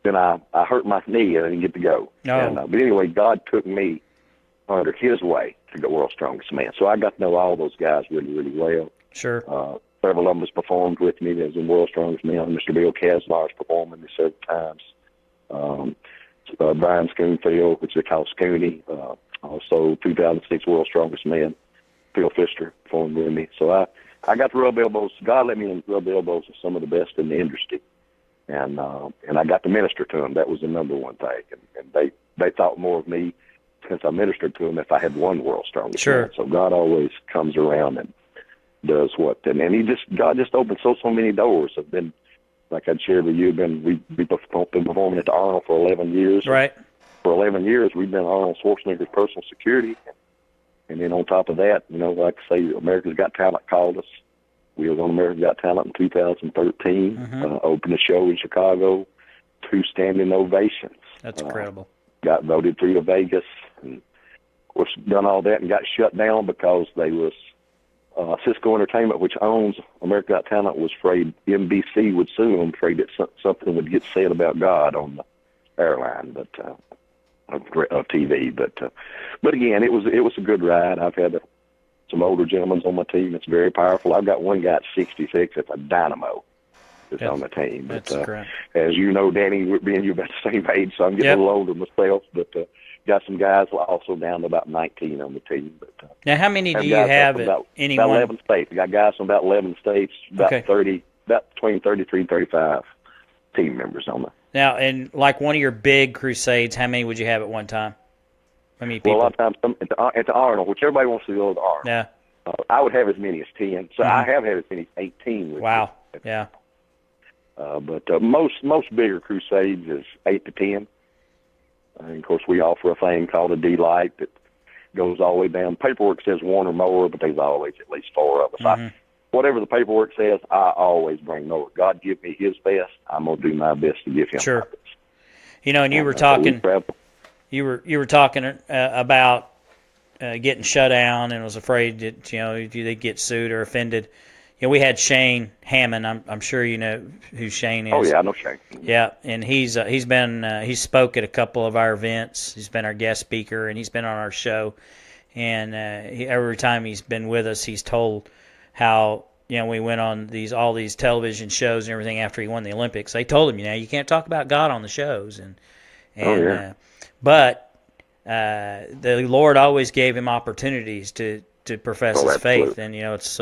then I hurt my knee and I didn't get to go. Oh. And, but anyway, God took me under His way to go World's Strongest Man. So I got to know all those guys really, really well. Sure. Several of them has performed with me as in World's Strongest Man. Mr. Bill Kaslar's performed with me several times. Brian Schoonfield, which they call Scooney, also 2006 World's Strongest Man. Phil Pfister performed with me. So I got to rub elbows. God let me rub elbows with some of the best in the industry. And I got to minister to them. That was the number one thing. And they thought more of me since I ministered to them if I had won World's Strongest Sure. Man. So God always comes around and does what, and God just opened so many doors. I've been, like I'd shared with you, we've been performing at the Arnold for 11 years. Right. For 11 years, we've been Arnold Schwarzenegger's personal security. And then on top of that, like I say, America's Got Talent called us. We was on America's Got Talent in 2013, opened a show in Chicago, 2 standing ovations. That's incredible. Got voted through to Vegas, and of course done all that and got shut down because they was Cisco Entertainment, which owns America's Got Talent, was afraid NBC would sue them, afraid that something would get said about God on the airline, but of TV. But again, it was a good ride. I've had some older gentlemen on my team. It's very powerful. I've got one guy at 66. It's a dynamo that's on the team. But, That's correct. As you know, Danny, being you about the same age, so I'm getting a little older myself. But got some guys also down to about 19 on the team. But now, how many do you have at any about one? 11 states. I got guys from about 11 states, about Okay. 30, about between 33 and 35 team members on the. Now, in like one of your big crusades, how many would you have at one time? How many people? Well, a lot of times at the Arnold, which everybody wants to go to the Arnold. Yeah. I would have as many as 10. So I have had as many as 18. Wow. Yeah. But most bigger crusades is 8 to 10. And of course, we offer a thing called a D-Light that goes all the way down. Paperwork says 1 or more, but there's always at least 4 of us. Whatever the paperwork says, I always bring more. God give me His best. I'm gonna do my best to give Him my best. And you were talking. You were talking about getting shut down and was afraid that they'd get sued or offended. We had Shane Hammond. I'm sure you know who Shane is. Oh yeah, I know Shane. Yeah, and he's spoke at a couple of our events. He's been our guest speaker, and he's been on our show. And every time he's been with us, he's told how we went on all these television shows and everything after he won the Olympics. They told him, you can't talk about God on the shows, but the Lord always gave him opportunities to profess his faith, and it's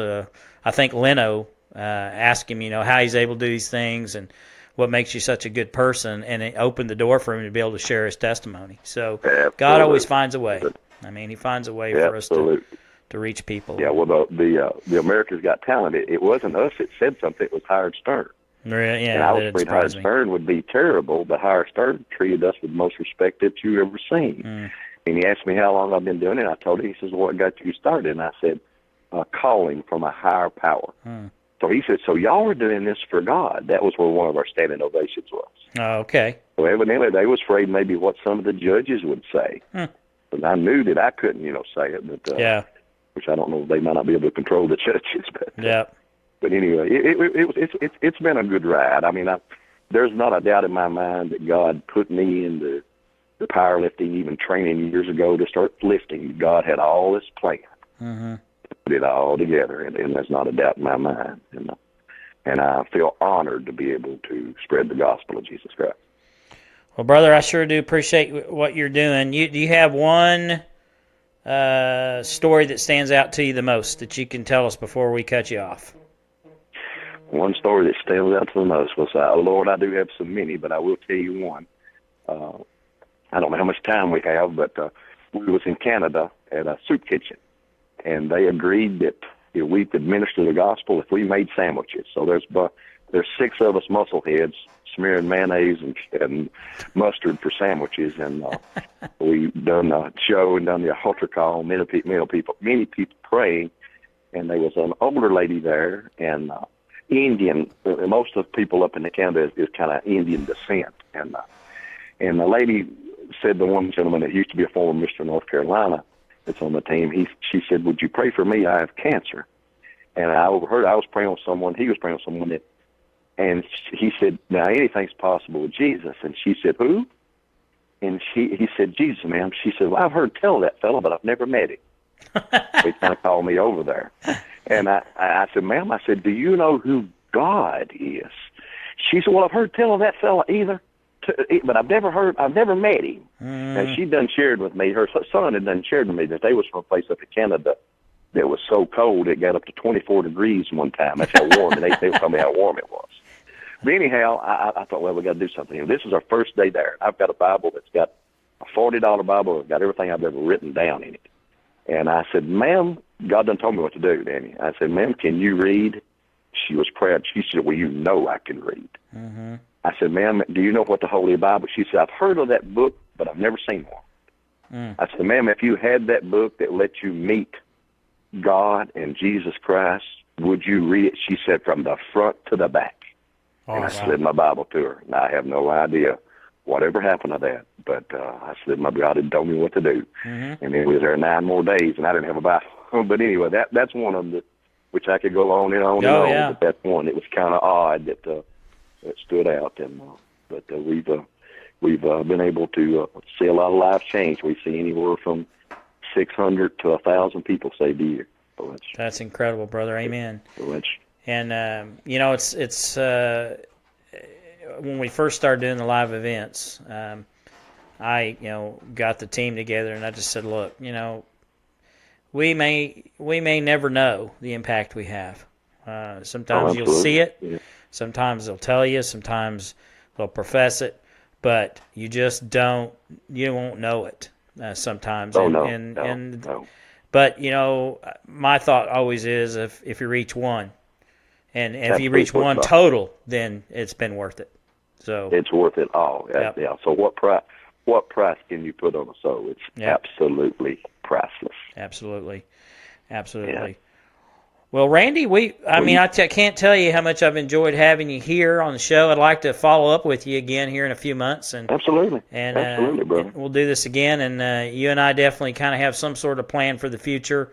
I think Leno asked him how he's able to do these things and what makes you such a good person, and it opened the door for him to be able to share his testimony. So God always finds a way. I mean, He finds a way for us to reach people. Yeah, well, the America's Got Talent, it wasn't us that said something. It was Howard Stern. Yeah, and I was afraid Howard Stern would be terrible, but Howard Stern treated us with the most respect that you ever seen. And he asked me how long I've been doing it. I told him. He says, "What got you started?" And I said, "Calling from a higher power." So he said, "So y'all were doing this for God." That was where one of our standing ovations was. Oh, okay. So evidently they was afraid maybe what some of the judges would say. But I knew that I couldn't, say it. But which I don't know. They might not be able to control the judges. But But anyway, it's been a good ride. I mean, there's not a doubt in my mind that God put me into the powerlifting, even training years ago to start lifting. God had all this planned, put it all together, and there's not a doubt in my mind. And I feel honored to be able to spread the gospel of Jesus Christ. Well, brother, I sure do appreciate what you're doing. Do you have one story that stands out to you the most that you can tell us before we cut you off? One story that stands out to the most was, Lord, I do have so many, but I will tell you one. I don't know how much time we have, but we was in Canada at a soup kitchen, and they agreed that we could minister the gospel if we made sandwiches. So there's 6 of us muscleheads smearing mayonnaise and mustard for sandwiches, and we done a show and done the altar call, many people praying, and there was an older lady there, and Indian. Most of the people up in the Canada is kind of Indian descent, and the lady said to one gentleman that used to be a former Mr. North Carolina that's on the team. She said, "Would you pray for me? I have cancer." And I overheard. I was praying on someone. He was praying on someone and he said, "Now anything's possible with Jesus." And she said, "Who?" And he said, "Jesus, ma'am." She said, "Well, I've heard tell of that fellow, but I've never met him." He kind of called me over there. And I said, "Ma'am," I said, "do you know who God is?" She said, "Well, I've heard tell of that fella either, but I've never met him." And she done shared with me, her son had done shared with me that they was from a place up in Canada that was so cold it got up to 24 degrees one time. That's how warm, and they told me how warm it was. But anyhow, I thought, well, we got to do something. This is our first day there. I've got a Bible that's got a $40 Bible. It's got everything I've ever written down in it. And I said, "Ma'am, God done told me what to do, Danny. I said, ma'am, can you read? She was proud. She said, well, you know I can read. Mm-hmm. I said, ma'am, do you know what the Holy Bible? She said, I've heard of that book, but I've never seen one. I said, ma'am, if you had that book that lets you meet God and Jesus Christ, would you read it? She said, from the front to the back. And I slid my Bible to her. And I have no idea whatever happened to that, but I slid my God had told me what to do. Mm-hmm. And then we was there 9 more days, and I didn't have a Bible. But anyway, that's one of them, which I could go on and on and on. Yeah. But that's one. It was kind of odd that stood out. And but we've been able to see a lot of lives change. We see anywhere from 600 to 1,000 people saved a year. So that's incredible, brother. Amen. So and it's when we first started doing the live events, I got the team together and I just said, look, we may never know the impact we have. Sometimes you'll see it. Yeah. Sometimes they'll tell you. Sometimes they'll profess it. But you just won't know it sometimes. No. But, my thought always is if you reach one, and if you reach one total, then it's been worth it. So it's worth it all. Yep. Yeah. So what price can you put on a soul? It's absolutely priceless. Absolutely. Yeah. Well, Randy, I can't tell you how much I've enjoyed having you here on the show. I'd like to follow up with you again here in a few months. Absolutely, bro. And we'll do this again, and you and I definitely kind of have some sort of plan for the future.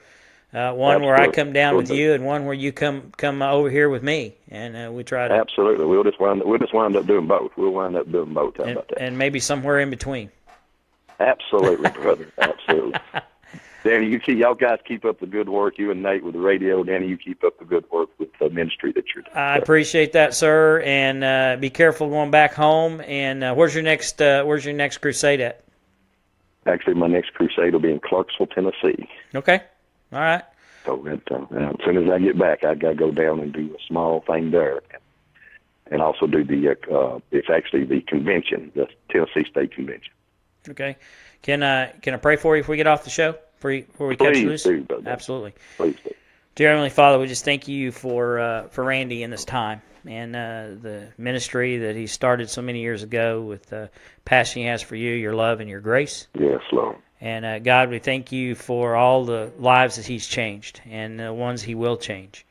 One where I come down with you, and one where you come over here with me, and we try to. Absolutely, we'll just wind up doing both. We'll wind up doing both. How about that? And maybe somewhere in between. Absolutely, brother. Absolutely. Danny, y'all guys keep up the good work. You and Nate with the radio. Danny, you keep up the good work with the ministry that you're doing. I appreciate that, sir. And be careful going back home. And where's your next crusade at? Actually, my next crusade will be in Clarksville, Tennessee. Okay. All right. So as soon as I get back, I got to go down and do a small thing there, and also do it's actually the convention, the Tennessee State Convention. Okay. Can I pray for you if we get off the show? Before we cut you loose? Please do, brother. Absolutely. Please do. Dear Heavenly Father, we just thank you for Randy in this time and the ministry that he started so many years ago with the passion he has for you, your love, and your grace. Yes, Lord. And God, we thank you for all the lives that he's changed and the ones he will change.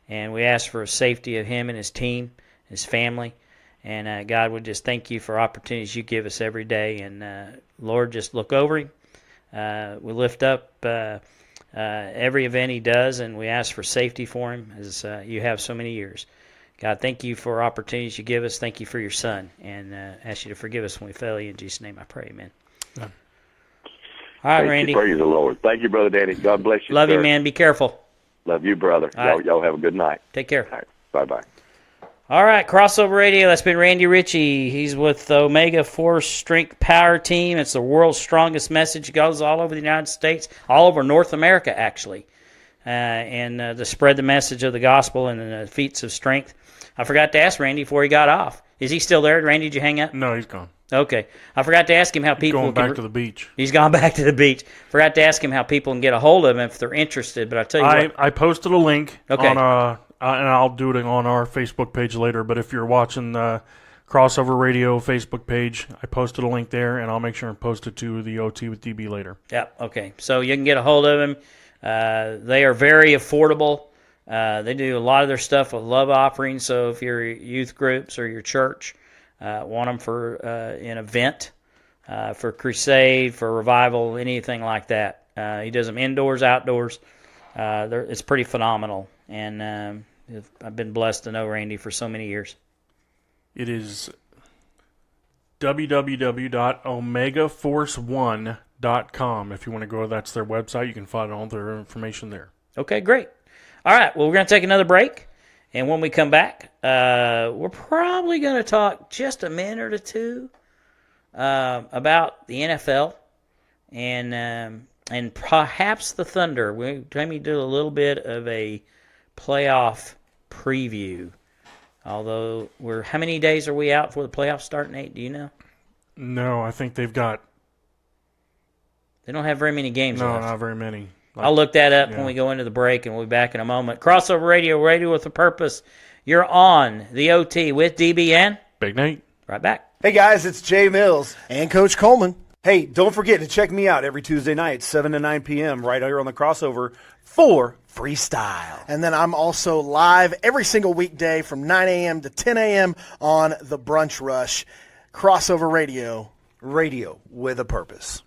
And we ask for safety of him and his team, his family. And God, we just thank you for opportunities you give us every day. And Lord, just look over him. We lift up every event he does, and we ask for safety for him as you have so many years. God, thank you for opportunities you give us. Thank you for your son, and ask you to forgive us when we fail you. In Jesus' name I pray, amen. Yeah. All right, Randy. Praise the Lord. Thank you, Brother Danny. God bless you, Love sir. you, man. Be careful. Love you, brother. Y'all have a good night. Take care. All right. Bye-bye. All right, Crossover Radio. That's been Randy Ritchie. He's with the Omega Force Strength Power Team. It's the world's strongest message. It goes all over the United States, all over North America, actually, and to spread the message of the gospel and the feats of strength. I forgot to ask Randy before he got off. Is he still there? Randy, did you hang up? No, he's gone. Okay. I forgot to ask him how people going back to the beach. He's gone back to the beach. Forgot to ask him how people can get a hold of him if they're interested. But I tell you what, I posted a link Okay. on and I'll do it on our Facebook page later. But if you're watching the Crossover Radio Facebook page, I posted a link there, and I'll make sure and post it to the OT with DB later. Yeah. Okay. So you can get a hold of him. They are very affordable. They do a lot of their stuff with love offerings. So if your youth groups or your church want them for an event, for crusade, for revival, anything like that, he does them indoors, outdoors. It's pretty phenomenal, and I've been blessed to know Randy for so many years. It is www.omegaforce1.com. If you want to go, that's their website. You can find all their information there. Okay, great. All right, well, we're going to take another break, and when we come back, we're probably going to talk just a minute or two about the NFL and perhaps the Thunder. We're going to do a little bit of a playoff preview. Although how many days are we out before the playoffs start, Nate? Do you know? No, I think they don't have very many games left. No, not very many. I'll look that up when we go into the break, and we'll be back in a moment. Crossover Radio, radio with a purpose. You're on the OT with DBN. Big Nate. Right back. Hey, guys, it's Jay Mills. And Coach Coleman. Hey, don't forget to check me out every Tuesday night, 7 to 9 p.m., right here on the Crossover for Freestyle. And then I'm also live every single weekday from 9 a.m. to 10 a.m. on the Brunch Rush. Crossover Radio. Radio with a purpose.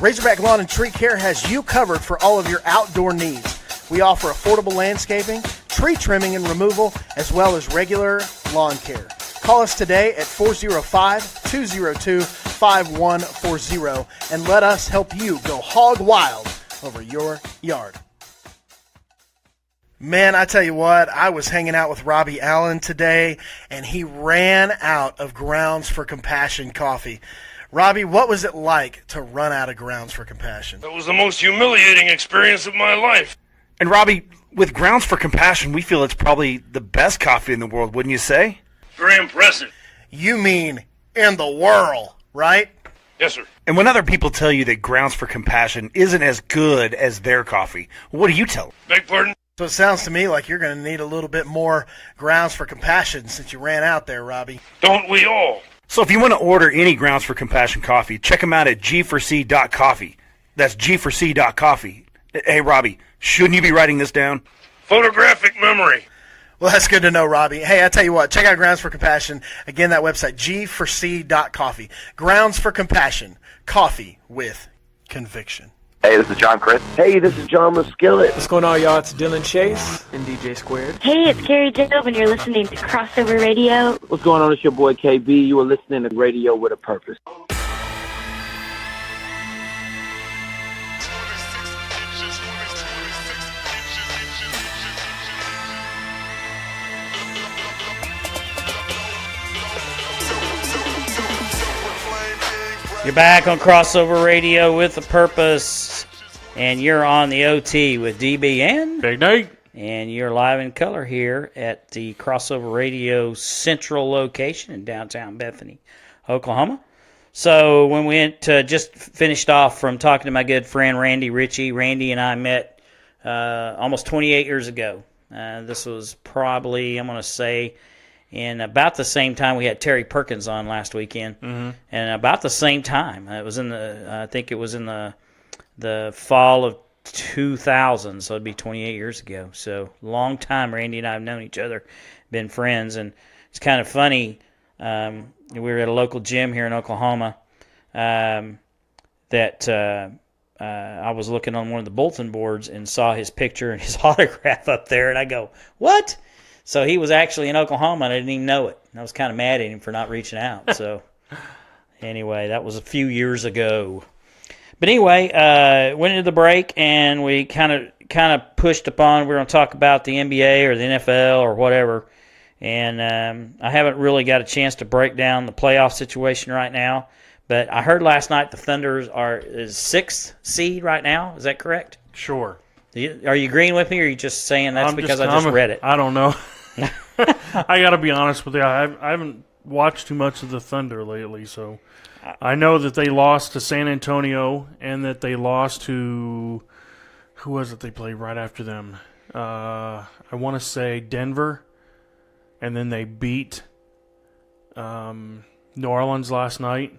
Razorback Lawn and Tree Care has you covered for all of your outdoor needs. We offer affordable landscaping, tree trimming and removal, as well as regular lawn care. Call us today at 405-202-5140 and let us help you go hog wild over your yard. Man, I tell you what, I was hanging out with Robbie Allen today, and he ran out of Grounds for Compassion coffee. Robbie, what was it like to run out of Grounds for Compassion? That was the most humiliating experience of my life. And Robbie, with Grounds for Compassion, we feel it's probably the best coffee in the world, wouldn't you say? Very impressive. You mean in the world, right? Yes, sir. And when other people tell you that Grounds for Compassion isn't as good as their coffee, what do you tell them? Beg pardon? So it sounds to me like you're going to need a little bit more Grounds for Compassion since you ran out there, Robbie. Don't we all? So if you want to order any Grounds for Compassion coffee, check them out at G4C.coffee. That's G4C.coffee. Hey, Robbie, shouldn't you be writing this down? Photographic memory. Well, that's good to know, Robbie. Hey, I tell you what, check out Grounds for Compassion. Again, that website, G4C.coffee. Grounds for Compassion. Coffee with conviction. Hey, this is John Chris. Hey, this is John Muskillet. What's going on, y'all? It's Dylan Chase and DJ Squared. Hey, it's Carrie Job, and you're listening to Crossover Radio. What's going on? It's your boy KB. You are listening to Radio with a Purpose. You're back on Crossover Radio with a purpose, and you're on the OT with DBN. Big Nate. And you're live in color here at the Crossover Radio Central location in downtown Bethany, Oklahoma. So when we went just finished off from talking to my good friend Randy Ritchie, Randy and I met almost 28 years ago. This was probably, I'm going to say, in about the same time we had Terry Perkins on last weekend, and about the same time it was in the I think it was in the fall of 2000, so it'd be 28 years ago. So long time. Randy and I have known each other, been friends, and it's kind of funny. We were at a local gym here in Oklahoma that I was looking on one of the bulletin boards and saw his picture and his autograph up there, and I go, "What?" So he was actually in Oklahoma, and I didn't even know it. I was kind of mad at him for not reaching out. So anyway, that was a few years ago. But anyway, went into the break, and we kind of pushed upon, we're going to talk about the NBA or the NFL or whatever. And I haven't really got a chance to break down the playoff situation right now. But I heard last night the Thunder is 6th seed right now. Is that correct? Sure. Are you agreeing with me, or are you just saying that's because I just read it? I don't know. I got to be honest with you. I haven't watched too much of the Thunder lately, so I know that they lost to San Antonio and that they lost to – who was it they played right after them? I want to say Denver, and then they beat New Orleans last night.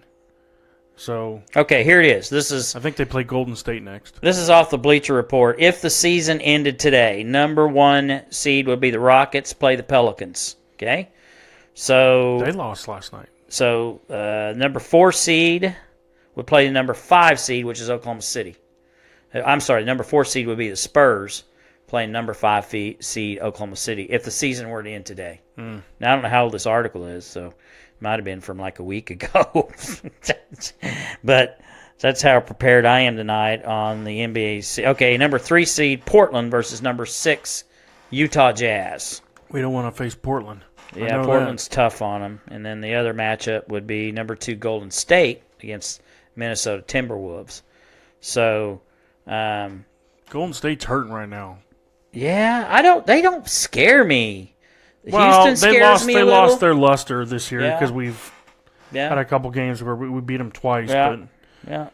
So okay, here it is. I think they play Golden State next. This is off the Bleacher Report. If the season ended today, number 1 seed would be the Rockets, play the Pelicans. Okay, so they lost last night. So number 4 seed would play the number 5 seed, which is Oklahoma City. I'm sorry, the number 4 seed would be the Spurs, playing number 5 seed Oklahoma City. If the season were to end today. Now I don't know how old this article is, so. Might have been from like a week ago. But that's how prepared I am tonight on the NBA. Okay, number 3 seed Portland versus number 6 Utah Jazz. We don't want to face Portland. Yeah, Portland's tough on them. And then the other matchup would be number 2 Golden State against Minnesota Timberwolves. So Golden State's hurting right now. Yeah, they don't scare me. Well, Houston scares me a little. They lost their luster this year because we've had a couple games where we beat them twice. Yeah.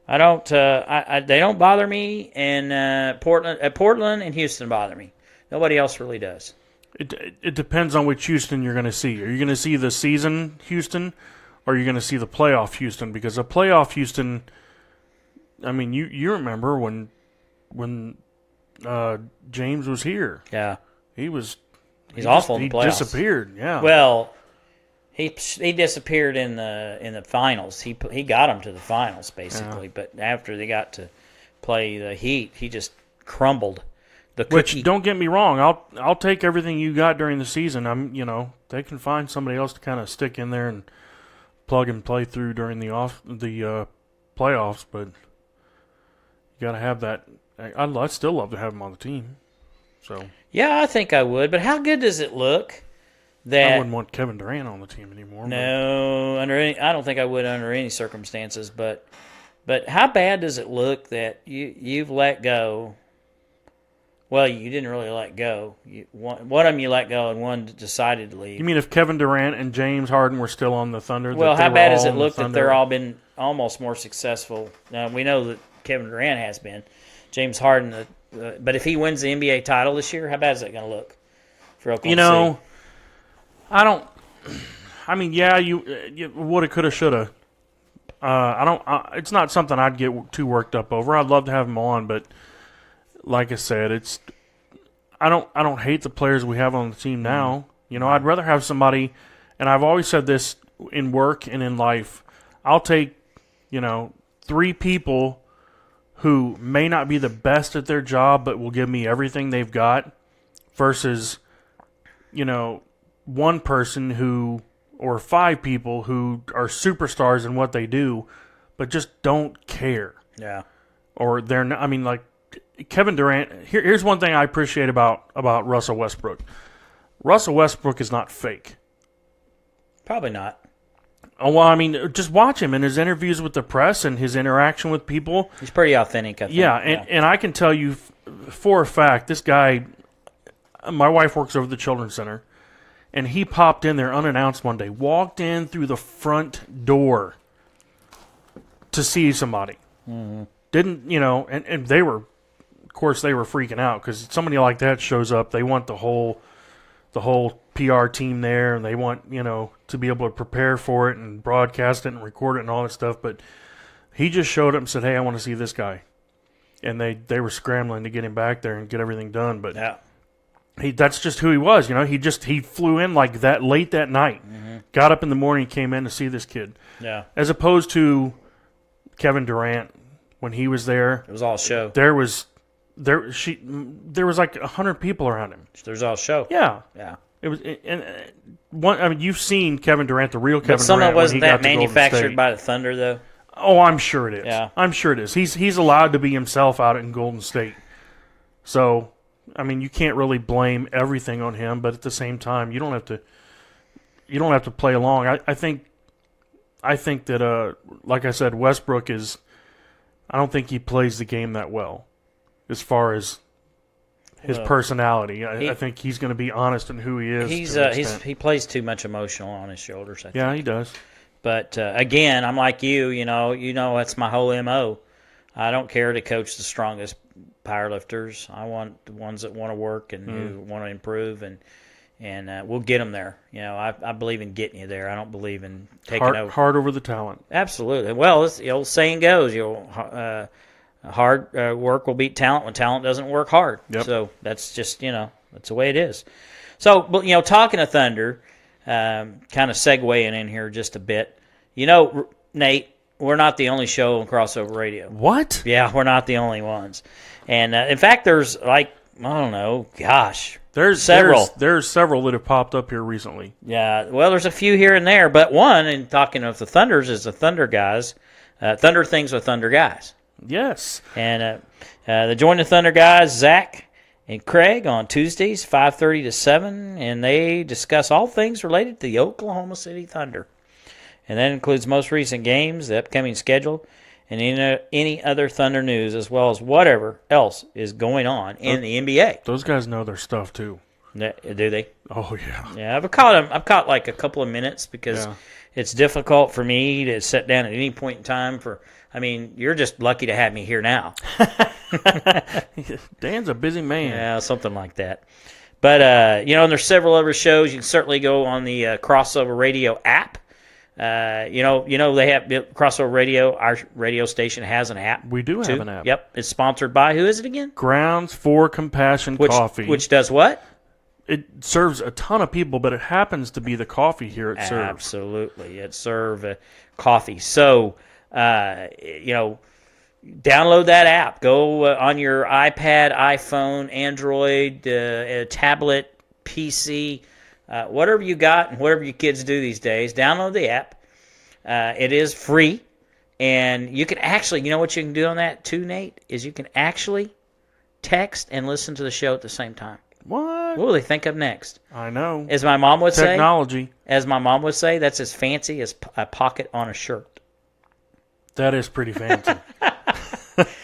I don't. They don't bother me, and Portland and Houston bother me. Nobody else really does. It depends on which Houston you're going to see. Are you going to see the season Houston, or are you going to see the playoff Houston? Because the playoff Houston, I mean, you remember when James was here? Yeah, he's awful in the playoffs. He disappeared. Yeah. Well, he disappeared in the finals. He got them to the finals basically, but after they got to play the Heat, he just crumbled. Which, don't get me wrong, I'll take everything you got during the season. They can find somebody else to kind of stick in there and plug and play through during the playoffs, but you got to have that. I'd still love to have him on the team. So yeah, I think I would. But how good does it look that I wouldn't want Kevin Durant on the team anymore? No, I don't think I would under any circumstances. But how bad does it look that you've let go? Well, you didn't really let go. One of them you let go, and one decided to leave. You mean if Kevin Durant and James Harden were still on the Thunder? Well, how bad does it look that they're all been almost more successful? Now, we know that Kevin Durant has been. James Harden, but if he wins the NBA title this year, how bad is that going to look for Oklahoma City? I don't. I mean, yeah, you woulda, coulda, shoulda. I don't. It's not something I'd get too worked up over. I'd love to have him on, but like I said, I don't hate the players we have on the team now. I'd rather have somebody, and I've always said this in work and in life. I'll take 3 people who may not be the best at their job, but will give me everything they've got, versus, one person or 5 people who are superstars in what they do, but just don't care. Yeah. Or they're not, like Kevin Durant. Here's one thing I appreciate about Russell Westbrook. Russell Westbrook is not fake. Probably not. Oh, well, just watch him in his interviews with the press and his interaction with people. He's pretty authentic, I think. Yeah, and I can tell you for a fact, this guy, my wife works over the Children's Center, and he popped in there unannounced one day, walked in through the front door to see somebody. Mm-hmm. Didn't, and they were, of course, they were freaking out because somebody like that shows up, they want the whole PR team there, and they want, to be able to prepare for it and broadcast it and record it and all that stuff. But he just showed up and said, "Hey, I want to see this guy." And they were scrambling to get him back there and get everything done. But yeah, that's just who he was. He flew in like that late that night, got up in the morning, came in to see this kid. Yeah. As opposed to Kevin Durant, when he was there, it was all show. There was like 100 people around him. There's all show. Yeah. Yeah. It was, and you've seen Kevin Durant, the real Kevin Durant. But some of it wasn't that manufactured by the Thunder, though. Oh, I'm sure it is. Yeah. I'm sure it is. He's allowed to be himself out in Golden State. So, you can't really blame everything on him, but at the same time, you don't have to play along. I think that like I said, Westbrook is. I don't think he plays the game that well, as far as his personality. I think he's going to be honest in who he is. He plays too much emotional on his shoulders, I think. Yeah, he does. But again, I'm like you. That's my whole MO. I don't care to coach the strongest powerlifters. I want the ones that want to work and who want to improve, and we'll get them there. I believe in getting you there. I don't believe in taking over. Hard over the talent. Absolutely. Well, the old saying goes, hard work will beat talent when talent doesn't work hard. Yep. So that's just, that's the way it is. So, but, talking of Thunder, kind of segueing in here just a bit. Nate, we're not the only show on Crossover Radio. What? Yeah, we're not the only ones. And in fact, there's like, I don't know, gosh. There's several that have popped up here recently. Yeah, well, there's a few here and there, but one, and talking of the Thunders, is the Thunder guys. Thunder Things with Thunder Guys. Yes. And they join the Thunder guys, Zach and Craig, on Tuesdays, 5:30 to 7, and they discuss all things related to the Oklahoma City Thunder. And that includes most recent games, the upcoming schedule, and any other Thunder news, as well as whatever else is going on in the NBA. Those guys know their stuff, too. Do they? Oh yeah. Yeah, I've caught like a couple of minutes because it's difficult for me to sit down at any point in time. You're just lucky to have me here now. Dan's a busy man. Yeah, something like that. But and there's several other shows. You can certainly go on the Crossover Radio app. They have Crossover Radio. Our radio station has an app. We do too. have an app. Yep, it's sponsored by who is it again? Grounds for Compassion Coffee, which does what? It serves a ton of people, but it happens to be the coffee here it serves. Absolutely, it serves coffee. So download that app. Go on your iPad, iPhone, Android, tablet, PC, whatever you got and whatever your kids do these days. Download the app. It is free. And you can actually, what you can do on that too, Nate, is you can actually text and listen to the show at the same time. What? What will they think of next? I know. As my mom would say. Technology. As my mom would say, that's as fancy as a pocket on a shirt. That is pretty fancy.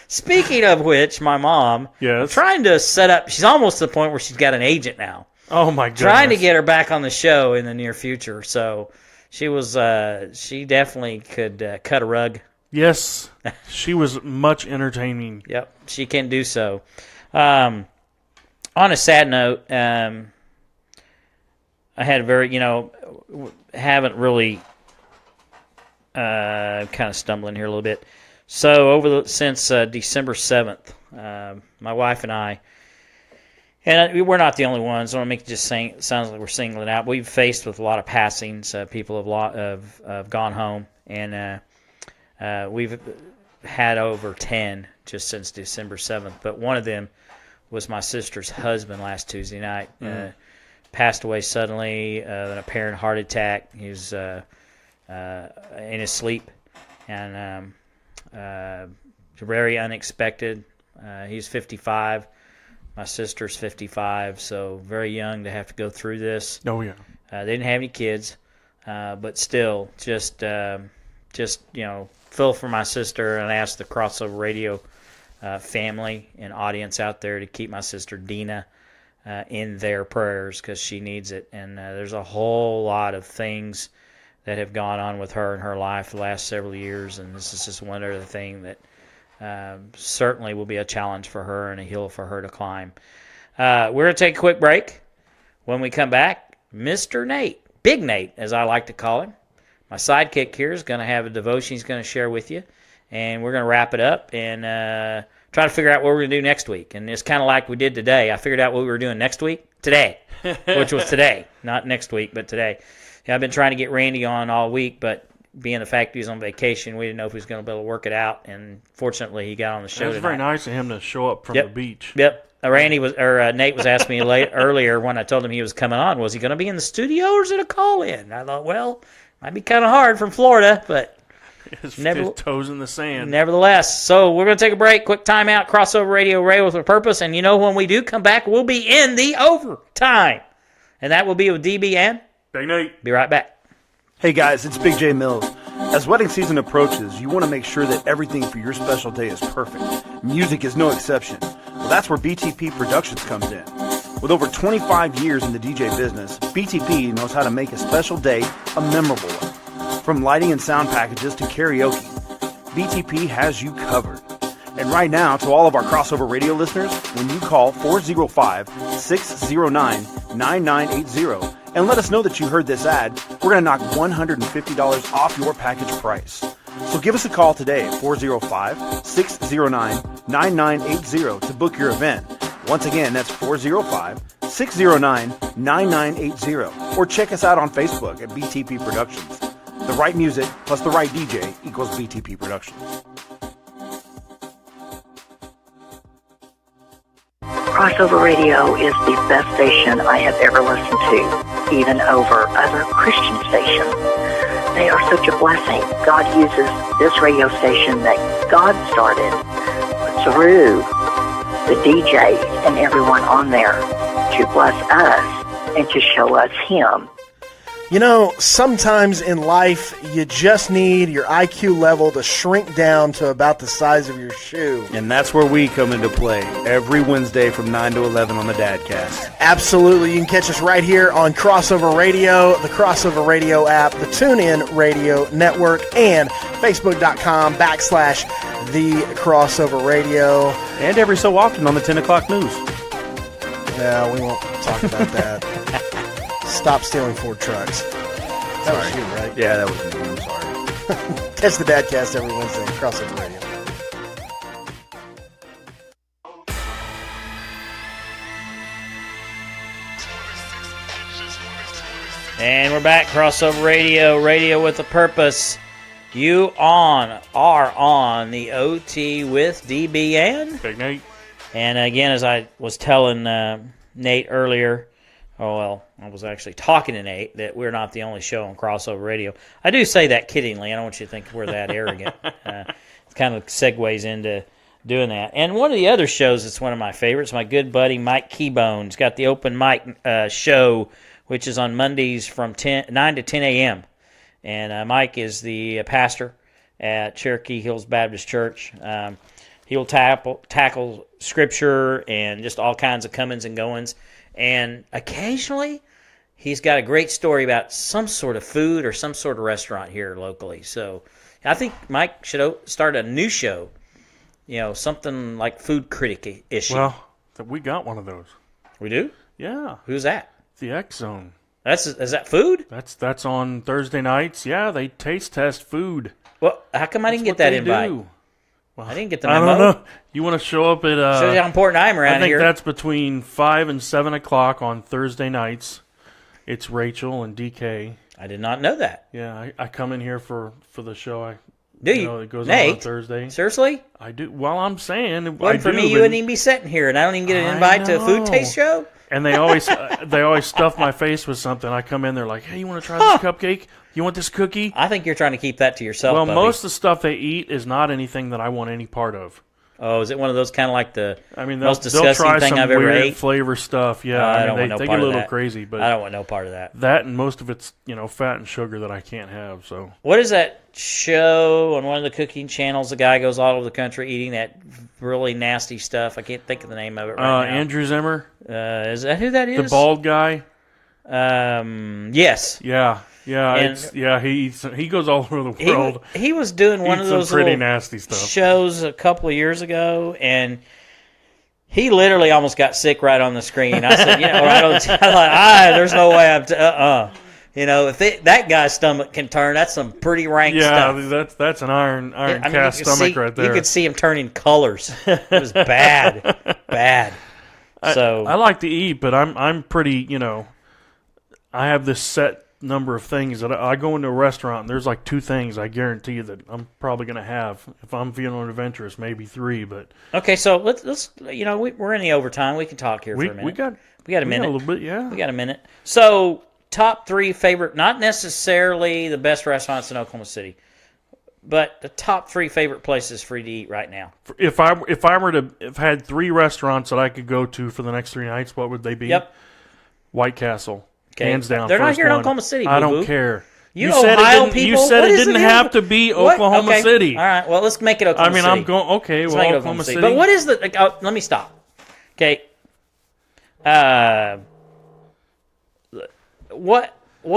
Speaking of which, my mom, yes, trying to set up, she's almost to the point where she's got an agent now. Oh, my goodness. Trying to get her back on the show in the near future. So she definitely could cut a rug. Yes, she was much entertaining. Yep, she can do so. On a sad note, I had a very, haven't really, kind of stumbling here a little bit. So since December 7th, my wife and I, and we're not the only ones. I don't want to make it just sounds like we're singling it out. We've faced with a lot of passings. People have gone home, and we've had over 10 just since December 7th. But one of them was my sister's husband last Tuesday night. Passed away suddenly, an apparent heart attack. He was in his sleep, and very unexpected. He's 55. My sister's 55, so very young to have to go through this. Oh yeah. They didn't have any kids, but still, just feel for my sister, and ask the Crossover Radio family and audience out there to keep my sister Dina in their prayers, because she needs it. And there's a whole lot of things that have gone on with her in her life the last several years, and this is just one other thing that certainly will be a challenge for her and a hill for her to climb. We're going to take a quick break. When we come back, Mr. Nate, Big Nate, as I like to call him, my sidekick here, is going to have a devotion he's going to share with you, and we're going to wrap it up and try to figure out what we're going to do next week. And it's kind of like we did today. I figured out what we were doing next week, today, which was today, not next week, but today. Yeah, I've been trying to get Randy on all week, but being the fact he was on vacation, we didn't know if he was going to be able to work it out, and fortunately he got on the show. It was tonight. very nice of him to show up from the beach. Yep. Nate was asking me earlier when I told him he was coming on, was he going to be in the studio or is it a call-in? I thought, well, might be kind of hard from Florida, but his toes in the sand. Nevertheless, so we're going to take a break, quick timeout, Crossover Radio, Ray with a Purpose, and when we do come back, we'll be in the overtime, and that will be with DB and Big Nate. Be right back. Hey guys, it's Big J Mills. As wedding season approaches, you want to make sure that everything for your special day is perfect. Music is no exception. Well, that's where BTP Productions comes in. With over 25 years in the DJ business, BTP knows how to make a special day a memorable one. From lighting and sound packages to karaoke, BTP has you covered. And right now, to all of our Crossover Radio listeners, when you call 405-609-9980 and let us know that you heard this ad, we're going to knock $150 off your package price. So give us a call today at 405-609-9980 to book your event. Once again, that's 405-609-9980. Or check us out on Facebook at BTP Productions. The right music plus the right DJ equals BTP Productions. Crossover Radio is the best station I have ever listened to, even over other Christian stations. They are such a blessing. God uses this radio station that God started through the DJs and everyone on there to bless us and to show us Him. You know, sometimes in life, you just need your IQ level to shrink down to about the size of your shoe. And that's where we come into play every Wednesday from 9 to 11 on the Dadcast. Absolutely. You can catch us right here on Crossover Radio, the Crossover Radio app, the TuneIn Radio Network, and Facebook.com/The Crossover Radio. And every so often on the 10 o'clock news. No, we won't talk about that. Stop stealing Ford trucks. That was you, right? Yeah, that was me. I'm sorry. Catch the Dadcast every Wednesday, Crossover Radio. And we're back, Crossover Radio, radio with a purpose. You are on the OT with DB and Big Nate. And again, as I was telling Nate earlier, I was actually talking to Nate that we're not the only show on Crossover Radio. I do say that kiddingly. I don't want you to think we're that arrogant. It kind of segues into doing that. And one of the other shows that's one of my favorites, my good buddy Mike Keybone's got the open mic show, which is on Mondays from 9 to 10 a.m. And Mike is the pastor at Cherokee Hills Baptist Church. He'll tackle scripture and just all kinds of comings and goings. And occasionally, he's got a great story about some sort of food or some sort of restaurant here locally. So I think Mike should start a new show, something like Food Critic-ish. Well, we got one of those. We do? Yeah. Who's that? The X Zone. Is that food? That's on Thursday nights. Yeah, they taste test food. Well, how come I didn't get that invite? Do. Well, I didn't get the memo. I don't know. You want to show up at... shows you how important I am around here. I think that's between 5 and 7 o'clock on Thursday nights. It's Rachel and DK. I did not know that. Yeah, I come in here for the show. Do you? It goes Nate, on Thursday. Seriously? I do. Well, I'm saying... Well, for me, you wouldn't even be sitting here, and I don't even get an invite to a food taste show? And they always stuff my face with something. I come in, they're like, hey, you want to try this cupcake? You want this cookie? I think you're trying to keep that to yourself, Well, Bubby. most of the stuff they eat is not anything that I want any part of. Oh, is it one of those kind of like the most they'll disgusting try thing some I've ever weird ate? flavor stuff. Yeah, I don't want no they part get a of little that. crazy, but I don't want no part of that. That and most of it's fat and sugar that I can't have. So what is that show on one of the cooking channels? The guy goes all over the country eating that really nasty stuff. I can't think of the name of it right now. Andrew Zimmer. Is that who that is? The bald guy. Yes. Yeah. He goes all over the world. He was doing one of those pretty little nasty stuff shows a couple of years ago, and he literally almost got sick right on the screen. I said, I'm like, there's no way if that guy's stomach can turn, that's some pretty rank stuff. Yeah, that's an iron cast stomach right there. You could see him turning colors. It was bad, bad. So I like to eat, but I'm pretty. I have this set number of things that I go into a restaurant and there's like 2 things I guarantee you that I'm probably going to have. If I'm feeling adventurous, maybe 3, but okay, so let's we're in the overtime. We can talk here for a minute. We got a minute. A little bit, yeah. We got a minute. So, top 3 favorite, not necessarily the best restaurants in Oklahoma City, but the top 3 favorite places for you to eat right now. If I were to have had 3 restaurants that I could go to for the next 3 nights, what would they be? Yep. White Castle. Okay. Hands down. They're not first here in one. Oklahoma City, I boo-boo. don't care. You Ohio people? You said it didn't have to be Oklahoma Okay. City. All right, well, let's make it Oklahoma City. I'm going, okay, Let's well, make it Oklahoma City. But what is let me stop. Okay. What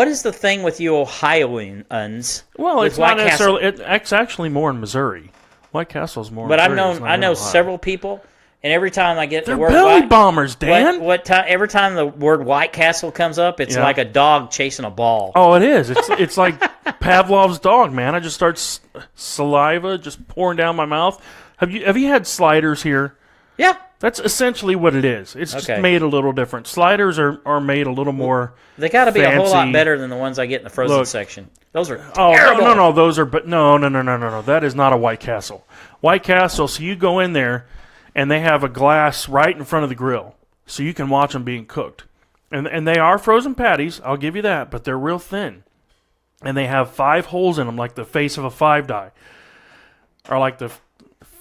is the thing with you Ohioans? Well, it's with not White Castle? necessarily. It's actually more in Missouri. White Castle's more. But in Missouri. I know several people, and every time I get They're the word belly bombers, Dan. every time the word White Castle comes up, it's like a dog chasing a ball. Oh, it is. It's like Pavlov's dog, man. I just start saliva just pouring down my mouth. Have you had sliders here? Yeah. That's essentially what it is. It's just made a little different. Sliders are made a little more. They got to be fancy. a whole lot better than the ones I get in the frozen section. Those are terrible. terrible. Those are. But no. That is not a White Castle. White Castle. So you go in there, and they have a glass right in front of the grill, so you can watch them being cooked. And they are frozen patties. I'll give you that, but they're real thin, and they have 5 holes in them, like the face of a 5-die, or like the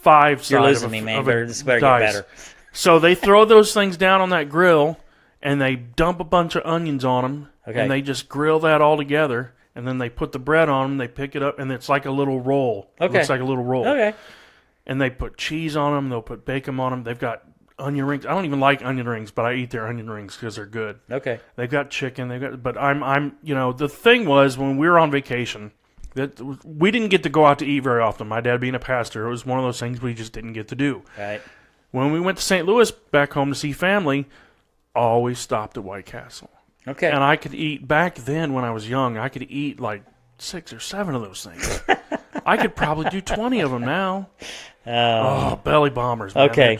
5 side. You're losing of a, me, man. This better dice. get better. So they throw those things down on that grill, and they dump a bunch of onions on them, Okay. And they just grill that all together, and then they put the bread on them, they pick it up, and it's like a little roll. Okay. It looks like a little roll. Okay. And they put cheese on them, they'll put bacon on them. They've got onion rings. I don't even like onion rings, but I eat their onion rings because they're good. Okay. They've got chicken, but I'm the thing was when we were on vacation, that we didn't get to go out to eat very often. My dad being a pastor, it was one of those things we just didn't get to do. Right. When we went to St. Louis back home to see family, always stopped at White Castle. Okay. And I could eat, back then when I was young, I could eat like 6 or 7 of those things. I could probably do 20 of them now. Belly bombers, man. Okay.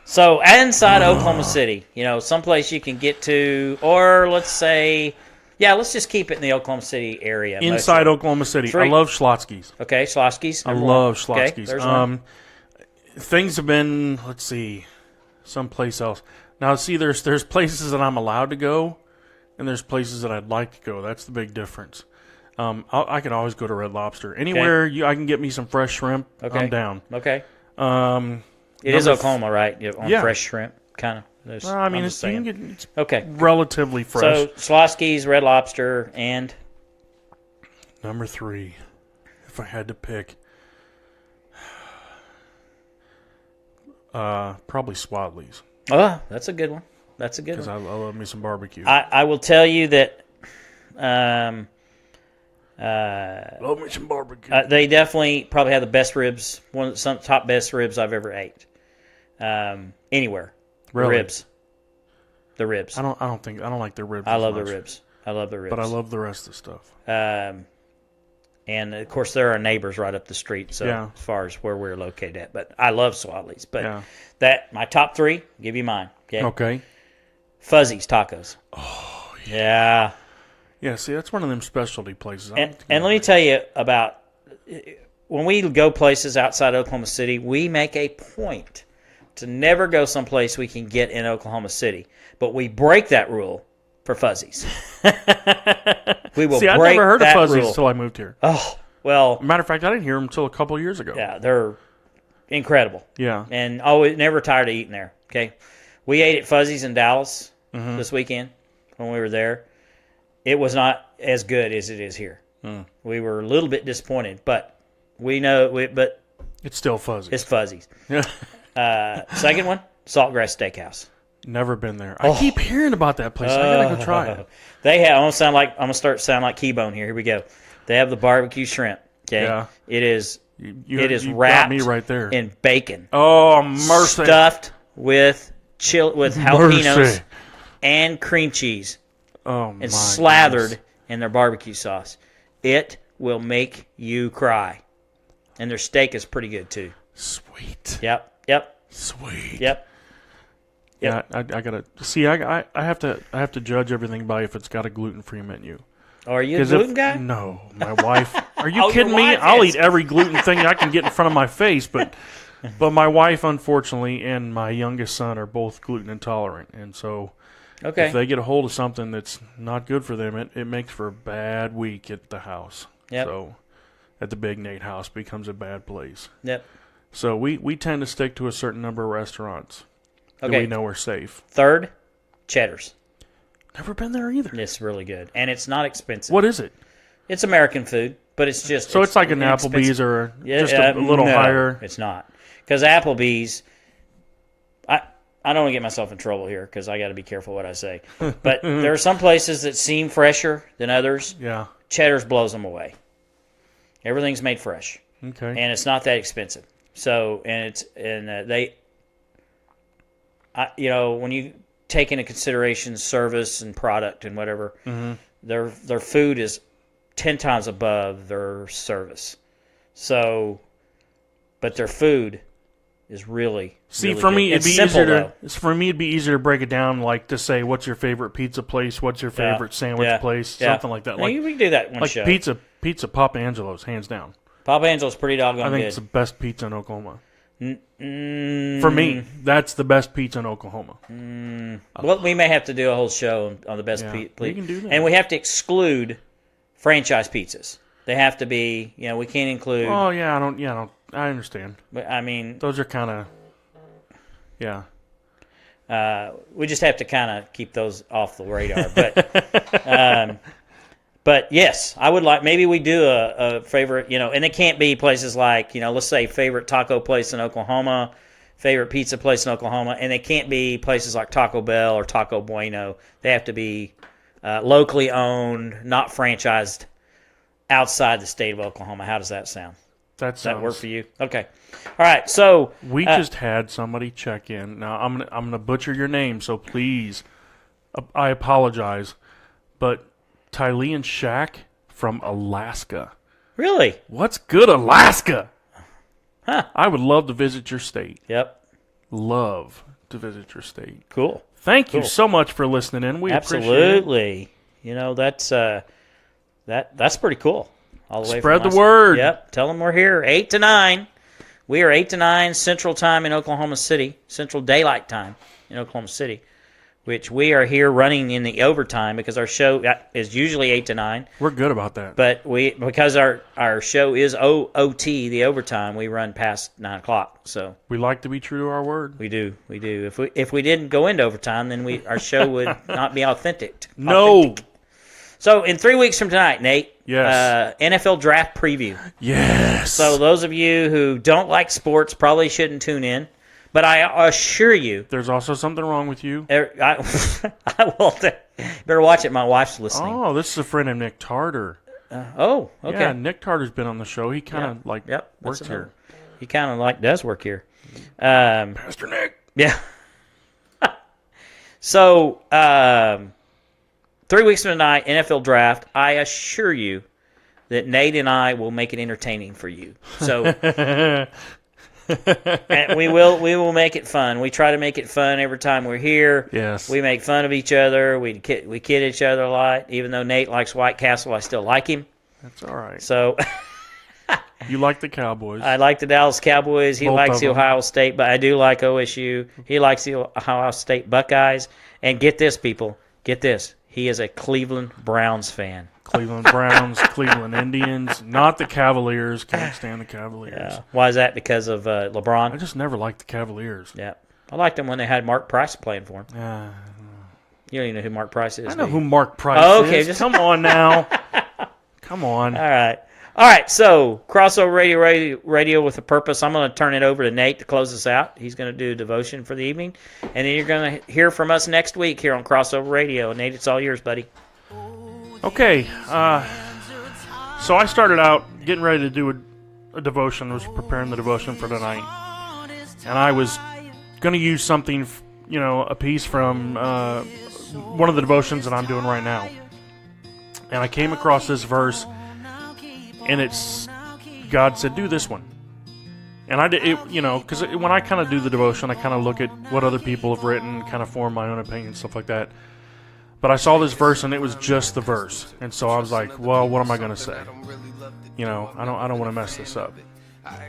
So inside Oklahoma City, someplace you can get to, or let's say, let's just keep it in the Oklahoma City area. Inside Oklahoma City. I love Schlotzsky's. Okay, Schlotzsky's. I love Schlotzsky's. Okay, there's one. Things have been, let's see, someplace else. Now, see, there's places that I'm allowed to go, and there's places that I'd like to go. That's the big difference. I can always go to Red Lobster. Anywhere I can get me some fresh shrimp, I'm down. Okay. It is Oklahoma, right? On fresh shrimp, kind of. I mean, it's relatively fresh. So, Schlotzsky's, Red Lobster, and? Number 3, if I had to pick, probably Swadley's. Oh, that's a good one. That's a good one. Because I love me some barbecue. I will tell you that love me some barbecue. They definitely probably have the best ribs, some top best ribs I've ever ate. Anywhere. Really? The ribs. I don't like their ribs. I love the ribs. But I love the rest of the stuff. And of course there are neighbors right up the street, so as far as where we're located at. But I love Swadley's. But my top 3, give you mine. Okay. Fuzzy's Tacos. Oh yeah. Yeah, see, that's one of them specialty places. And let me tell you about when we go places outside Oklahoma City, we make a point to never go someplace we can get in Oklahoma City. But we break that rule for Fuzzy's. We will I'd break never heard that of Fuzzy's rule. until I moved here. Oh, well. Matter of fact, I didn't hear them until a couple of years ago. Yeah, they're incredible. Yeah. And never tired of eating there. Okay. We ate at Fuzzy's in Dallas this weekend when we were there. It was not as good as it is here. We were a little bit disappointed, but we know. But it's still Fuzzy's. It's Fuzzy's. Second one, Saltgrass Steakhouse. Never been there. I keep hearing about that place. I gotta go try it. They have. I'm gonna start sound like Keybone here. Here we go. They have the barbecue shrimp. Okay. Yeah. It is. It is you wrapped got me right there. in bacon. Oh, mercy! Stuffed with jalapenos Mercy. and cream cheese. Oh, my and slathered goodness. in their barbecue sauce. It will make you cry. And their steak is pretty good too. Sweet. Yep. Sweet. Yep. Yeah, I gotta see. I have to judge everything by if it's got a gluten-free menu. Oh, are you a gluten guy? No, my wife. Are you Oh, kidding your me? wife I'll is. eat every gluten thing I can get in front of my face, but my wife, unfortunately, and my youngest son are both gluten intolerant, and so if they get a hold of something that's not good for them, it makes for a bad week at the house. Yep. So at the Big Nate house becomes a bad place. Yep. So we tend to stick to a certain number of restaurants that we know are safe. Third, Cheddar's. Never been there either. It's really good, and it's not expensive. What is it? It's American food, but it's just so it's like an Applebee's or just a little higher. It's not, because Applebee's. I don't want to get myself in trouble here because I got to be careful what I say. But there are some places that seem fresher than others. Yeah. Cheddar's blows them away. Everything's made fresh. Okay. And it's not that expensive. So when you take into consideration service and product and whatever, their food is 10 times above their service. So, but their food is really See, really for good. me, it'd It's be simple, easier though. for me, it'd be easier to break it down, like to say, what's your favorite pizza place? What's your favorite sandwich place? Something like that. Now, we can do that one like show. Pizza, Papa Angelo's, hands down. Papa Angelo's pretty doggone I think good. it's the best pizza in Oklahoma. For me, that's the best pizza in Oklahoma. Well, we may have to do a whole show on the best pizza. we can do that. And we have to exclude franchise pizzas. They have to be, we can't include. Oh yeah, I understand. But I mean, those are kind of, yeah. We just have to kind of keep those off the radar. But yes, I would like, maybe we do a favorite, and it can't be places like, let's say favorite taco place in Oklahoma, favorite pizza place in Oklahoma, and it can't be places like Taco Bell or Taco Bueno. They have to be locally owned, not franchised outside the state of Oklahoma. How does that sound? Does that work for you? Okay. All right. So we just had somebody check in. Now I'm gonna butcher your name, so please, I apologize. But Tylee and Shaq from Alaska. Really? What's good, Alaska? Huh. I would love to visit your state. Yep. Love to visit your state. Cool. Thank you so much for listening in. We Absolutely. That's that's pretty cool. All the way Spread from the word. Yep. Tell them we're here 8 to 9. We are 8 to 9 Central Time in Oklahoma City, Central Daylight Time in Oklahoma City, which we are here running in the overtime because our show is usually 8 to 9. We're good about that. But because our show is OT, the overtime, we run past 9 o'clock. So we like to be true to our word. We do. If we didn't go into overtime, then our show would not be authentic. No. So in 3 weeks from tonight, Nate, yes, NFL draft preview. Yes. So those of you who don't like sports probably shouldn't tune in. But I assure you, there's also something wrong with you. I will. Better watch it. My wife's listening. Oh, this is a friend of Nick Tarter. Okay. Yeah, Nick Tarter's been on the show. He kind of works here. He kind of does work here. Pastor Nick. Yeah. So 3 weeks from tonight, NFL draft. I assure you that Nate and I will make it entertaining for you. So. And we will make it fun. We try to make it fun every time we're here. Yes. We make fun of each other. We kid each other a lot. Even though Nate likes White Castle, I still like him. That's all right. So you like the Cowboys. I like the Dallas Cowboys. He likes the Ohio State, but I do like OSU. He likes the Ohio State Buckeyes. And get this, people. Get this. He is a Cleveland Browns fan. Cleveland Browns, Cleveland Indians, not the Cavaliers. Can't stand the Cavaliers. Yeah. Why is that? Because of LeBron? I just never liked the Cavaliers. Yeah. I liked them when they had Mark Price playing for them. You don't even know who Mark Price is. I know who Mark Price is. Come on now. Come on. All right. So Crossover Radio with a purpose. I'm going to turn it over to Nate to close us out. He's going to do a devotion for the evening. And then you're going to hear from us next week here on Crossover Radio. Nate, it's all yours, buddy. Okay, so I started out getting ready to do a devotion, was preparing the devotion for tonight, and I was going to use something, a piece from one of the devotions that I'm doing right now, and I came across this verse, and it's, God said, do this one, and I did, because when I kind of do the devotion, I kind of look at what other people have written, kind of form my own opinion, stuff like that. But I saw this verse, and it was just the verse. And so I was like, well, what am I going to say? I don't want to mess this up.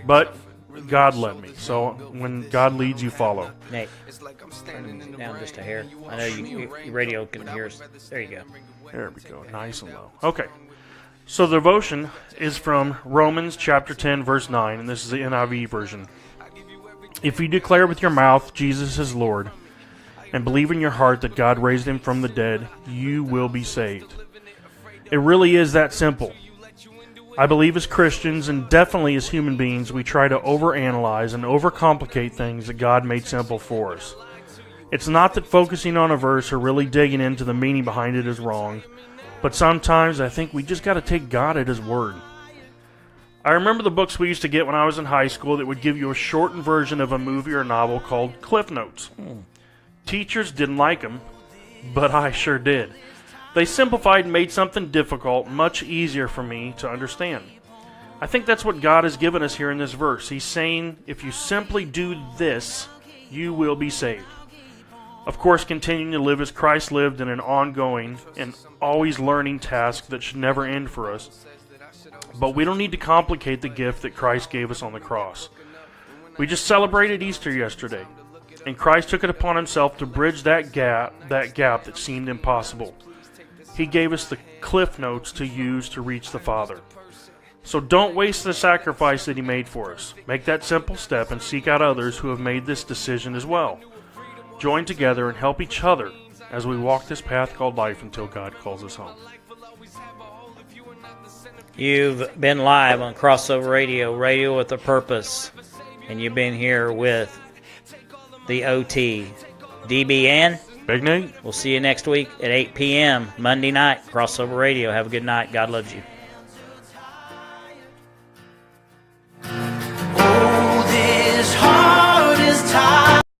But God led me. So when God leads, you follow. Nate, turn down just a hair. I know your radio can hear us. There you go. There we go. Nice and low. Okay. So the devotion is from Romans chapter 10, verse 9, and this is the NIV version. If you declare with your mouth Jesus is Lord, and believe in your heart that God raised him from the dead, you will be saved. It really is that simple. I believe as Christians, and definitely as human beings, we try to overanalyze and overcomplicate things that God made simple for us. It's not that focusing on a verse or really digging into the meaning behind it is wrong, but sometimes I think we just got to take God at his word. I remember the books we used to get when I was in high school that would give you a shortened version of a movie or novel called Cliff Notes. Teachers didn't like them, but I sure did. They simplified and made something difficult much easier for me to understand. I think that's what God has given us here in this verse. He's saying, if you simply do this, you will be saved. Of course, continuing to live as Christ lived in an ongoing and always learning task that should never end for us. But we don't need to complicate the gift that Christ gave us on the cross. We just celebrated Easter yesterday. And Christ took it upon himself to bridge that gap that seemed impossible. He gave us the cliff notes to use to reach the Father. So don't waste the sacrifice that he made for us. Make that simple step and seek out others who have made this decision as well. join together and help each other as we walk this path called life until God calls us home. You've been live on Crossover Radio, Radio with a Purpose, and you've been here with the OT, DB and Big Nate. We'll see you next week at 8 p.m. Monday night, Crossover Radio. Have a good night. God loves you.